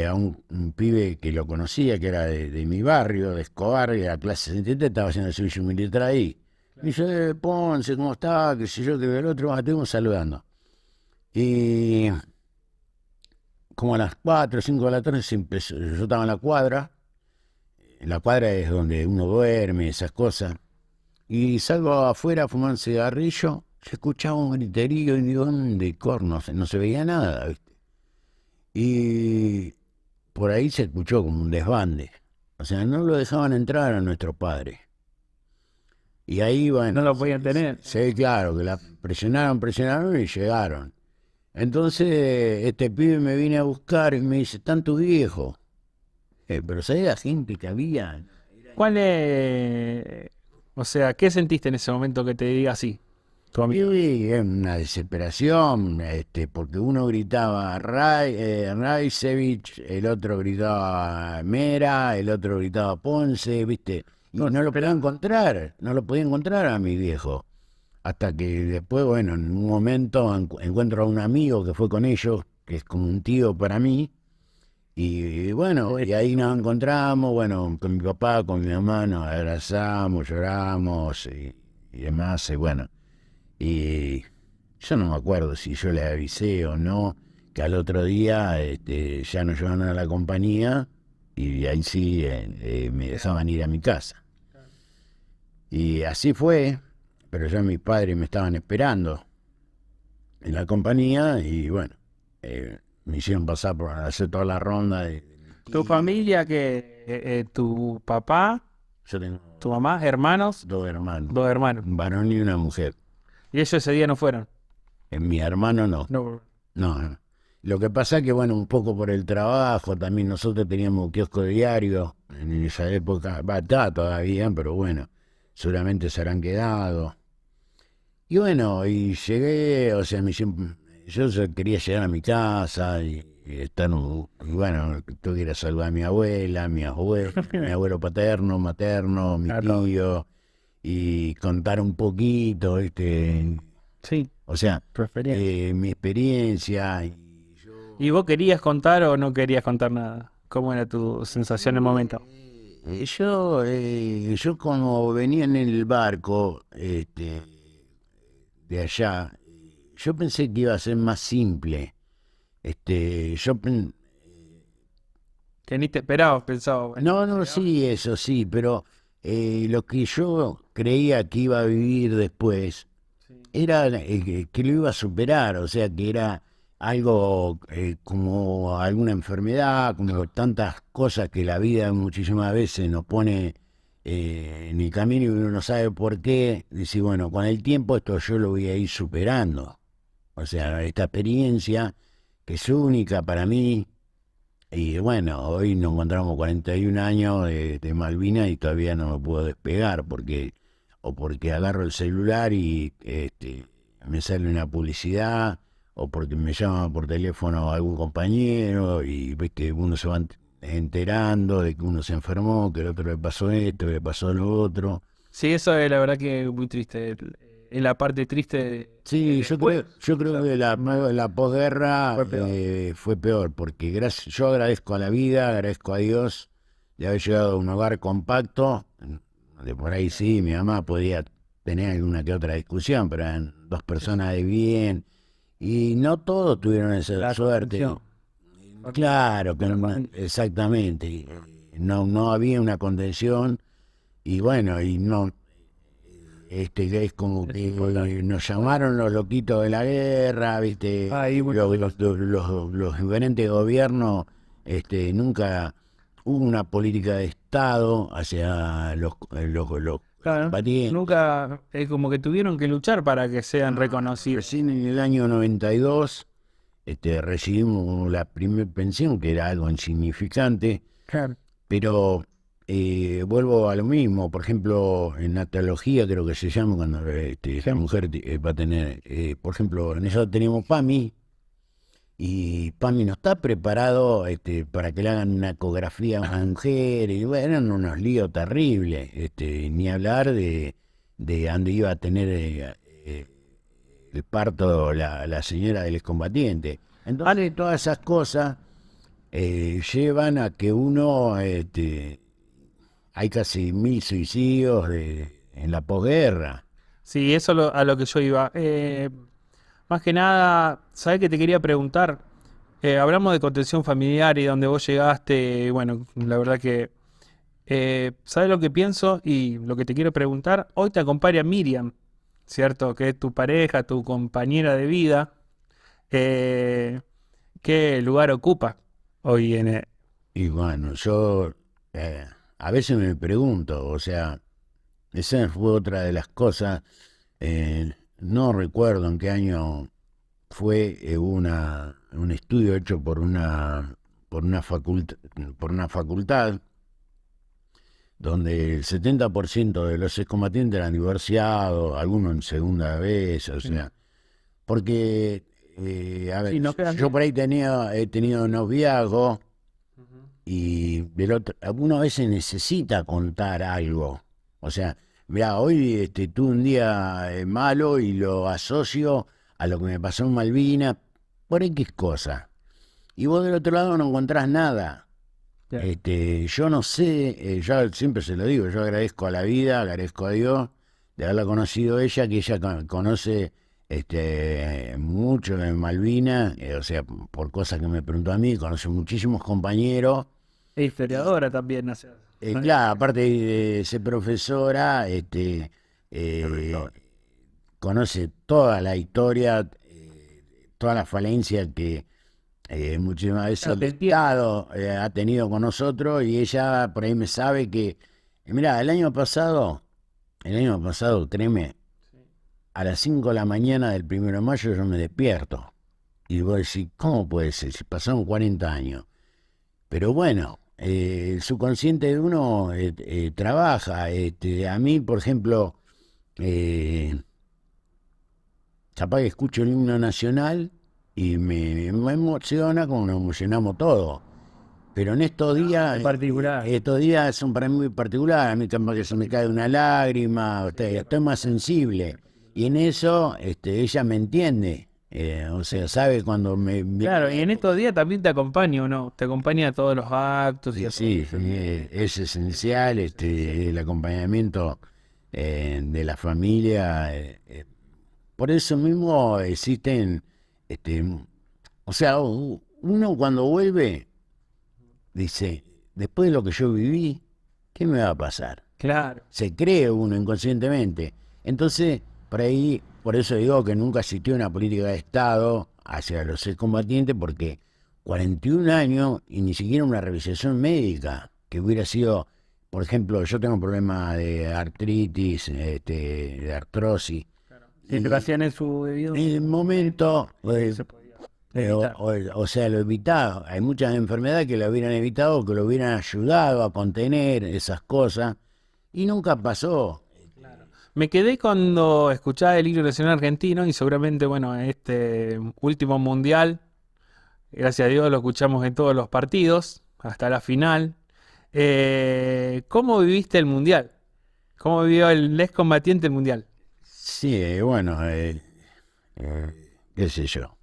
a un pibe que lo conocía, que era de mi barrio, de Escobar, de la clase 67, estaba haciendo el servicio militar ahí. Me dice, Ponce, ¿cómo está? Qué sé yo, que el otro, estuvimos saludando. Y como a las 4 o 5 de la tarde se empezó, yo estaba en la cuadra es donde uno duerme, esas cosas, y salgo afuera a fumar un cigarrillo, se escuchaba un griterío y digo, ¿dónde corno? No se veía nada, ¿viste? Y por ahí se escuchó como un desbande, o sea, no lo dejaban entrar a nuestro padre. Y ahí, bueno, No lo podían tener. sí, claro, que la presionaron y llegaron. Entonces, este pibe me viene a buscar y me dice, ¿están tus viejos? Pero ¿sabés la gente que había? ¿Cuál es, o sea, qué sentiste en ese momento que te diga así, tu amigo? Y es una desesperación, porque uno gritaba Raicevich, el otro gritaba Mera, el otro gritaba Ponce, ¿viste? Y no lo podía encontrar, no lo podía encontrar a mi viejo. Hasta que después, bueno, en un momento encuentro a un amigo que fue con ellos, que es como un tío para mí, y bueno, y ahí nos encontramos, bueno, con mi papá, con mi mamá, nos abrazamos, lloramos y demás, y bueno, y yo no me acuerdo si yo le avisé o no, que al otro día ya nos llevaron a la compañía, y ahí sí me dejaban ir a mi casa. Y así fue, pero ya mis padres me estaban esperando en la compañía y bueno, me hicieron pasar por hacer toda la ronda de Tu familia, que tu papá, yo tengo tu mamá, hermanos, dos hermanos, dos hermanos. un varón y una mujer. Y ellos ese día no fueron. Mi hermano no, No. no. Lo que pasa que bueno, un poco por el trabajo, también nosotros teníamos un kiosco diario en esa época, está todavía, pero bueno, seguramente se habrán quedado. Y bueno, y llegué, o sea, yo quería llegar a mi casa y estar, y bueno, tuve que ir a saludar a mi abuela, mi abuelo, mi abuelo paterno, materno, mi Claro. tío, y contar un poquito, Sí, o sea, tu experiencia. mi experiencia. ¿Y vos querías contar o no querías contar nada? ¿Cómo era tu sensación en el momento? Yo como venía en el barco, de allá, yo pensé que iba a ser más simple. Yo Que ni te esperabas, pensaba. Bueno, no, sí, eso sí, pero lo que yo creía que iba a vivir después era que lo iba a superar, o sea, que era algo como alguna enfermedad, como tantas cosas que la vida muchísimas veces nos pone en el camino y uno no sabe por qué. Dice, bueno, con el tiempo esto yo lo voy a ir superando. O sea, esta experiencia que es única para mí. Y bueno, hoy nos encontramos 41 años de Malvinas y todavía no me puedo despegar o porque agarro el celular y me sale una publicidad, o porque me llama por teléfono algún compañero y ves que uno se va enterando de que uno se enfermó, que el otro le pasó esto, que le pasó lo otro. sí, eso es la verdad que es muy triste. Es la parte triste. Sí, yo creo que la posguerra Fue peor. fue peor, porque yo agradezco a la vida, agradezco a Dios de haber llegado a un hogar compacto, donde por ahí sí, mi mamá podía tener alguna que otra discusión, pero eran dos personas de bien, y no todos tuvieron esa La suerte. contención. Claro, exactamente, no había una contención, y bueno, y no. Es como que nos llamaron los loquitos de la guerra, ¿viste? Ahí, bueno. Los diferentes gobiernos, nunca hubo una política de Estado hacia los Claro, combatientes. nunca, es como que tuvieron que luchar para que sean reconocidos. Recién en el año 92 recibimos la primera pensión, que era algo insignificante, Claro. pero vuelvo a lo mismo. Por ejemplo, en natología creo que se llama cuando la mujer va a tener, por ejemplo, en eso tenemos PAMI, y PAMI no está preparado para que le hagan una ecografía a una mujer, y bueno, eran unos líos terribles, ni hablar de dónde iba a tener el parto la señora del excombatiente. Entonces todas esas cosas llevan a que uno, hay casi 1000 suicidios en la posguerra. Sí, eso a lo que yo iba. Más que nada, ¿sabes qué te quería preguntar? Hablamos de contención familiar y donde vos llegaste, bueno, la verdad que, ¿sabes lo que pienso? Y lo que te quiero preguntar, hoy te acompaña Miriam, ¿cierto? Que es tu pareja, tu compañera de vida. Eh, ¿Qué lugar ocupa hoy Y bueno, yo a veces me pregunto, o sea, esa fue otra de las cosas, no recuerdo en qué año fue un estudio hecho por una facultad donde el 70% de los excombatientes eran divorciados, algunos en segunda vez, o sea, porque, a ver, Sí, no quedan yo bien. por ahí he tenido noviazgo y alguna vez se necesita contar algo. O sea, mira, hoy tuve un día malo y lo asocio a lo que me pasó en Malvinas, por X cosa. Y vos del otro lado no encontrás nada. Ya. Yo no sé, yo siempre se lo digo, yo agradezco a la vida, agradezco a Dios de haberla conocido ella, que ella conoce mucho de Malvinas, o sea, por cosas que me preguntó a mí, conoce muchísimos compañeros. Es historiadora también, o sea, no es- Claro, aparte de ser profesora, conoce toda la historia, toda la falencia que muchísimas veces Claro, el te entiendo. Estado ha tenido con nosotros, y ella por ahí me sabe que, mira, el año pasado, créeme, a las 5 de la mañana del 1 de mayo yo me despierto. Y vos decís, ¿cómo puede ser? Si pasaron 40 años. Pero bueno, el subconsciente de uno trabaja. A mí, por ejemplo, eh, capaz que escucho el himno nacional y me emociona como nos emocionamos todos. Pero en En particular. estos días son para mí muy particulares. A mí capaz que se me cae una lágrima, estoy más sensible. Y en eso ella me entiende. O sea, sabe cuando Claro, y en estos días también te acompaña, ¿o no? Te acompaña a todos los actos y Sí, a todo sí, eso. es esencial el acompañamiento de la familia. Por eso mismo existen, este, o sea, uno cuando vuelve dice, después de lo que yo viví, ¿qué me va a pasar? Claro. Se cree uno inconscientemente. Entonces, por ahí, por eso digo que nunca existió una política de Estado hacia los excombatientes, porque 41 años y ni siquiera una revisación médica, que hubiera sido, por ejemplo, yo tengo problemas de artritis, de artrosis, Si te lo hacían en su debido en el momento, se podía evitar. o sea, lo evitaba. Hay muchas enfermedades que lo hubieran evitado, que lo hubieran ayudado a contener esas cosas, y nunca pasó. Me quedé cuando escuchaba el himno nacional argentino y seguramente, bueno, este último mundial, gracias a Dios lo escuchamos en todos los partidos, hasta la final. ¿Cómo viviste el mundial? ¿Cómo vivió el excombatiente el mundial? Sí, bueno, qué sé yo.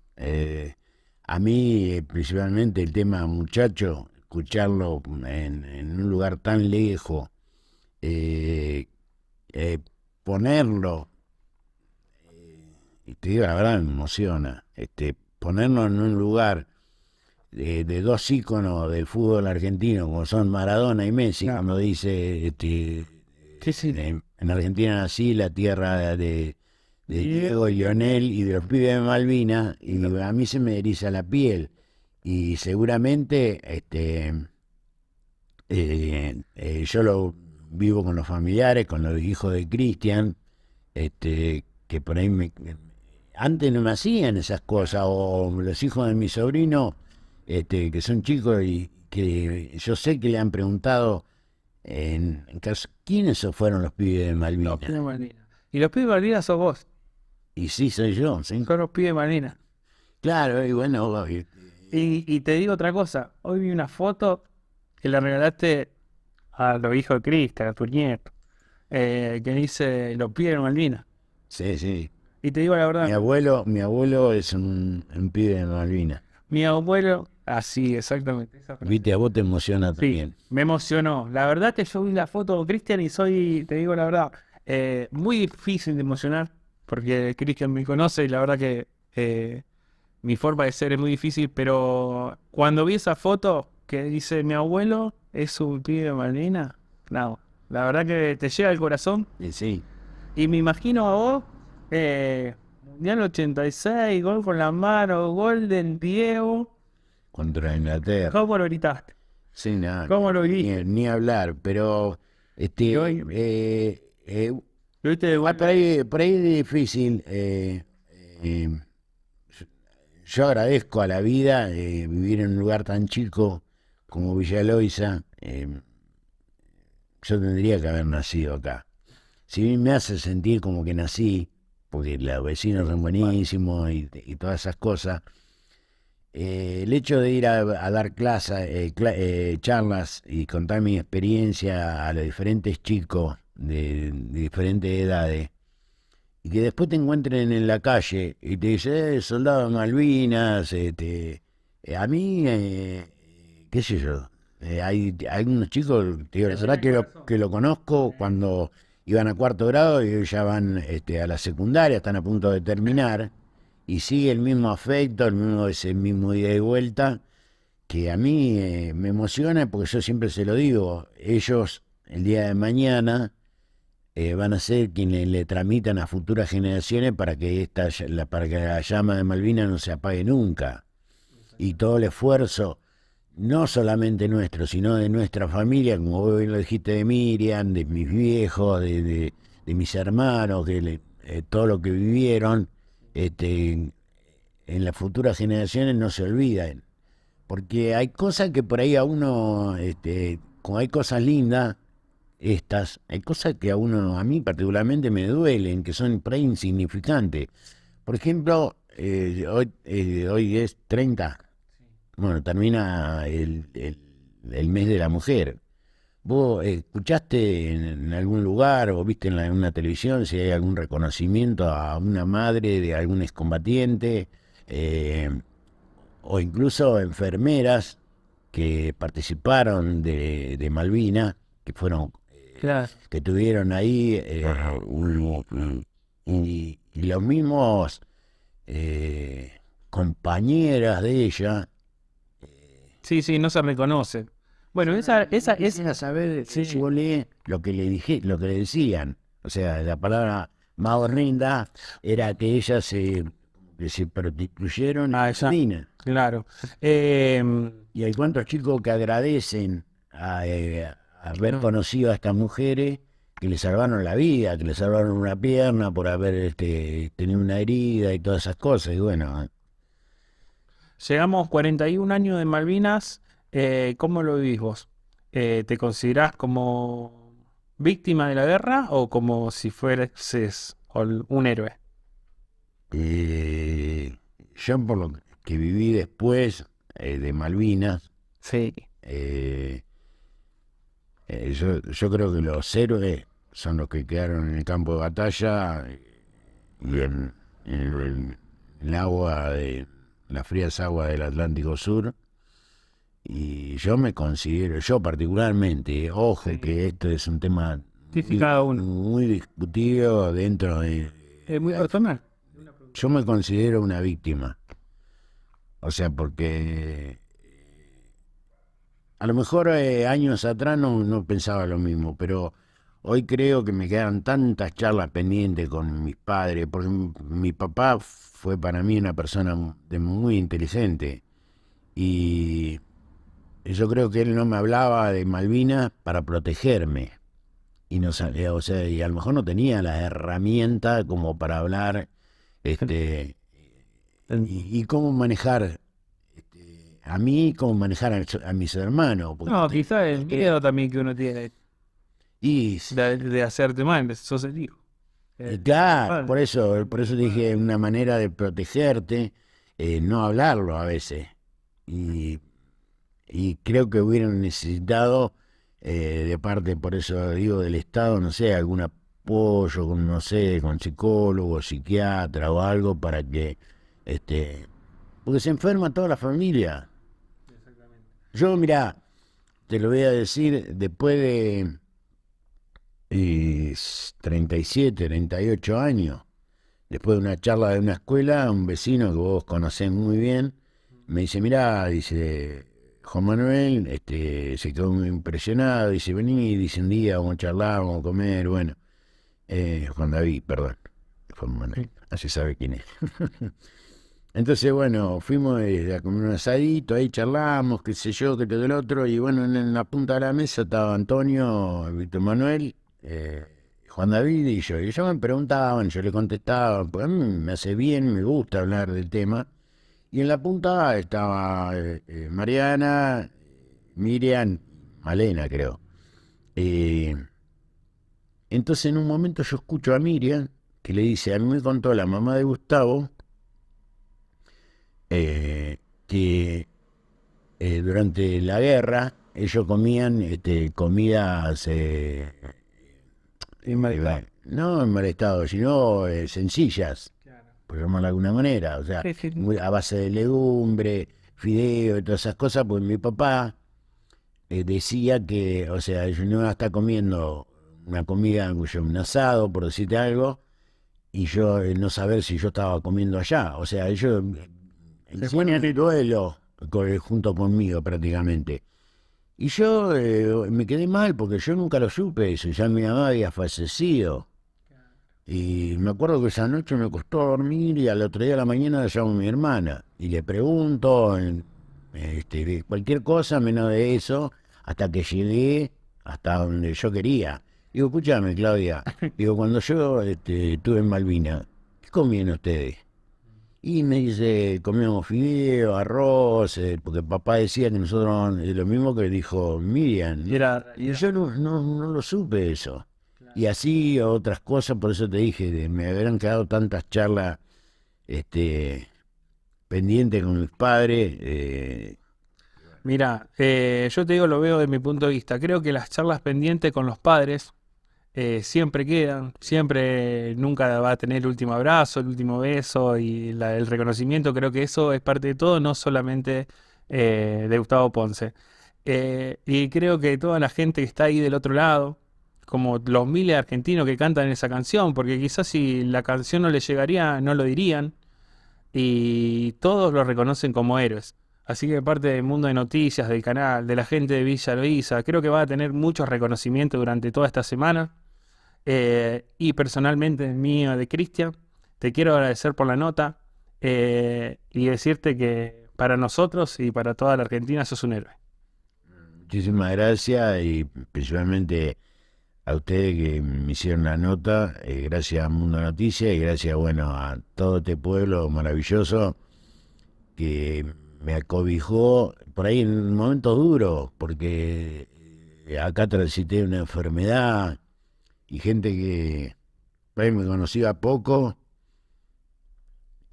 A mí, principalmente el tema muchacho, escucharlo en un lugar tan lejos, eh, eh, ponerlo, y te digo la verdad, me emociona, ponerlo en un lugar de dos íconos del fútbol argentino, como son Maradona y Messi, Claro. cuando dice, Sí, sí. en Argentina nací, la tierra de Diego Diego y Lionel y de los pibes de Malvinas, y a mí se me eriza la piel. Y seguramente yo lo vivo con los familiares, con los hijos de Cristian, que por ahí antes no me hacían esas cosas, o los hijos de mi sobrino, que son chicos y que yo sé que le han preguntado en caso, ¿quiénes fueron los pibes de Los Malvinas? pibes de Malvinas. Y los pibes de Malvinas sos vos, Y sí, soy yo, ¿sí? son los pibes de Malvinas. Claro, y bueno, Y te digo otra cosa, hoy vi una foto que le regalaste a los hijos de Cristian, a tu nieto, que dice los pibes de Malvinas. sí, sí. Y te digo la verdad, Mi abuelo es un pibe de Malvinas. mi abuelo, así, exactamente, esa frase. Viste, a vos te emociona Sí, también. me emocionó. La verdad que yo vi la foto de Cristian y soy, te digo la verdad, muy difícil de emocionar, porque Cristian me conoce y la verdad que mi forma de ser es muy difícil, pero cuando vi esa foto que dice mi abuelo es su pibe de Malvina, no, la verdad que te llega al corazón. Y sí, Y me imagino a vos, Mundial 86, gol con la mano, gol del Diego. contra Inglaterra. ¿Cómo lo gritaste? Sí, nada, ¿Cómo lo ni, viste? ni hablar, pero Y hoy, ¿lo viste de vuelta? por ahí es difícil. Eh, yo agradezco a la vida vivir en un lugar tan chico como Villa Eloísa. Yo tendría que haber nacido acá. Si bien me hace sentir como que nací, porque los vecinos son buenísimos y todas esas cosas, el hecho de ir a dar clases, charlas y contar mi experiencia a los diferentes chicos de diferentes edades, y que después te encuentren en la calle y te dicen, soldado de Malvinas, a mí, qué sé yo, hay unos chicos, te digo, la verdad que lo conozco cuando iban a cuarto grado y hoy ya van a la secundaria, están a punto de terminar, y sigue el mismo afecto, ese mismo ida y vuelta, que a mí me emociona porque yo siempre se lo digo, ellos el día de mañana van a ser quienes le tramitan a futuras generaciones para que para que la llama de Malvinas no se apague nunca. Y todo el esfuerzo, no solamente nuestro, sino de nuestra familia, como vos bien lo dijiste, de Miriam, de mis viejos, de mis hermanos, todo lo que vivieron, en las futuras generaciones no se olviden. Porque hay cosas que por ahí a uno, como hay cosas lindas, hay cosas que a mí particularmente me duelen, que son por ahí insignificantes. Por ejemplo, hoy es 30, bueno, termina el mes de la mujer. ¿Vos escuchaste en algún lugar o viste en una televisión si hay algún reconocimiento a una madre de algún excombatiente o incluso enfermeras que participaron de Malvinas, que fueron, Claro. que tuvieron ahí y los mismos compañeras de ella? Sí, no se reconoce. Bueno, esa es... Quisiera saber Sí. si vos lees lo que lo que le decían. O sea, la palabra más horrenda era que ellas que se prostituyeron Ah, en esa. Malvinas. Claro. Y hay cuantos chicos que agradecen a haber conocido a estas mujeres que le salvaron la vida, que le salvaron una pierna por haber tenido una herida y todas esas cosas. Y bueno, Llegamos 41 años de Malvinas. ¿Cómo lo vivís vos? ¿Te considerás como víctima de la guerra o como si fueses un héroe? yo por lo que viví después de Malvinas, Sí. yo creo que los héroes son los que quedaron en el campo de batalla y en el agua de las frías aguas del Atlántico Sur. Y yo me considero, yo particularmente, ojo, que esto es un tema Cada uno. muy discutido dentro de... Es muy personal. Yo me considero una víctima. O sea, porque a lo mejor años atrás no pensaba lo mismo, pero hoy creo que me quedan tantas charlas pendientes con mis padres, porque mi papá fue para mí una persona muy inteligente y yo creo que él no me hablaba de Malvinas para protegerme y no sabía, o sea, y a lo mejor no tenía las herramientas como para hablar y cómo manejar a mí, cómo manejar a mis hermanos. No, quizás el miedo también que uno tiene Y de hacerte mal, sos el hijo. claro, por eso dije una manera de protegerte, no hablarlo a veces. Y creo que hubieran necesitado de parte, por eso digo, del Estado, no sé, algún apoyo, no sé, con psicólogo, psiquiatra o algo para que, porque se enferma toda la familia. Yo, mirá, te lo voy a decir, después de 37, 38 años después de una charla de una escuela, un vecino que vos conocés muy bien, me dice, mirá, dice, Juan Manuel, se quedó muy impresionado, dice, vení, dice, un día vamos a charlar, vamos a comer, bueno, Juan David, perdón, Juan Manuel, así sabe quién es. Entonces, bueno, fuimos a comer un asadito, ahí charlamos, qué sé yo, qué todo el otro, y bueno, en la punta de la mesa estaba Antonio, Víctor Manuel, Juan David y yo. Y ellos me preguntaban, yo le contestaba, porque a mí me hace bien, me gusta hablar del tema. Y en la punta estaba Mariana, Miriam, Malena, creo. Entonces, en un momento yo escucho a Miriam, que le dice, a mí me contó la mamá de Gustavo, que durante la guerra ellos comían comidas En mal estado. no en mal estado, sino sencillas, por llamarlo de alguna manera, o sea, Sí, sí. a base de legumbre, fideo y todas esas cosas, pues mi papá decía que, o sea, yo no iba a estar comiendo una comida, un asado, por decirte algo, y yo no saber si yo estaba comiendo allá, o sea, ellos hicieron el duelo junto conmigo prácticamente. Y yo me quedé mal porque yo nunca lo supe eso, ya mi mamá había fallecido. Y me acuerdo que esa noche me costó dormir y al otro día a la mañana la llamo a mi hermana y le pregunto de cualquier cosa menos de eso hasta que llegué hasta donde yo quería. Digo, escúchame, Claudia, digo, cuando yo estuve en Malvinas, ¿qué comían ustedes? Y me dice, comíamos fideo, arroz, porque papá decía que nosotros, lo mismo que dijo Miriam, ¿no? Y yo no lo supe eso. Y así otras cosas, por eso te dije, me habrán quedado tantas charlas pendientes con mis padres. Mira, yo te digo, lo veo desde mi punto de vista. Creo que las charlas pendientes con los padres siempre quedan, siempre nunca va a tener el último abrazo, el último beso y el reconocimiento. Creo que eso es parte de todo, no solamente de Gustavo Ponce. Y creo que toda la gente que está ahí del otro lado, como los miles de argentinos que cantan esa canción, porque quizás si la canción no les llegaría, no lo dirían, y todos lo reconocen como héroes. Así que parte del mundo de noticias, del canal, de la gente de Villa Loíza, creo que va a tener muchos reconocimientos durante toda esta semana. Y personalmente, mío, de Cristian, te quiero agradecer por la nota y decirte que para nosotros y para toda la Argentina sos un héroe. Muchísimas gracias y principalmente a ustedes que me hicieron la nota, gracias a Mundo Noticias y gracias, bueno, a todo este pueblo maravilloso que me acobijó por ahí en momentos duros, porque acá transité una enfermedad y gente que por ahí me conocía poco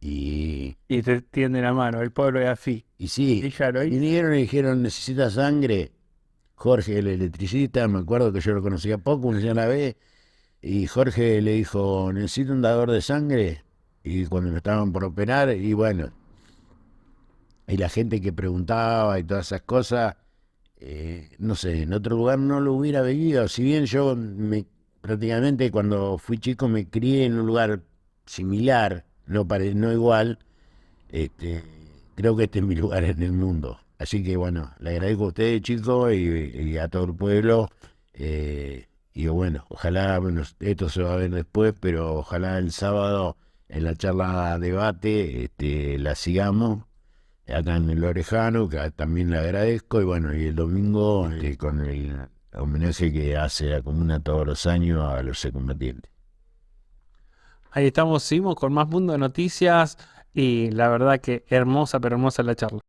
y te tiende la mano, el pueblo es así. y sí, Villa Loíza. vinieron y dijeron, ¿necesita sangre? Jorge, el electricista, me acuerdo que yo lo conocía poco, una señora vez, y Jorge le dijo, necesito un dador de sangre, y cuando me estaban por operar, y bueno, y la gente que preguntaba y todas esas cosas, no sé, en otro lugar no lo hubiera vivido, si bien yo prácticamente cuando fui chico me crié en un lugar similar, no igual, creo que este es mi lugar en el mundo. Así que bueno, le agradezco a ustedes, chicos, y a todo el pueblo. Y bueno, ojalá, bueno, esto se va a ver después, pero ojalá el sábado en la charla debate la sigamos acá en el Orejano, que también le agradezco. Y bueno, y el domingo con el homenaje que hace la comuna todos los años a los excombatientes. Ahí estamos, seguimos con más Mundo de Noticias y la verdad que hermosa, pero hermosa la charla.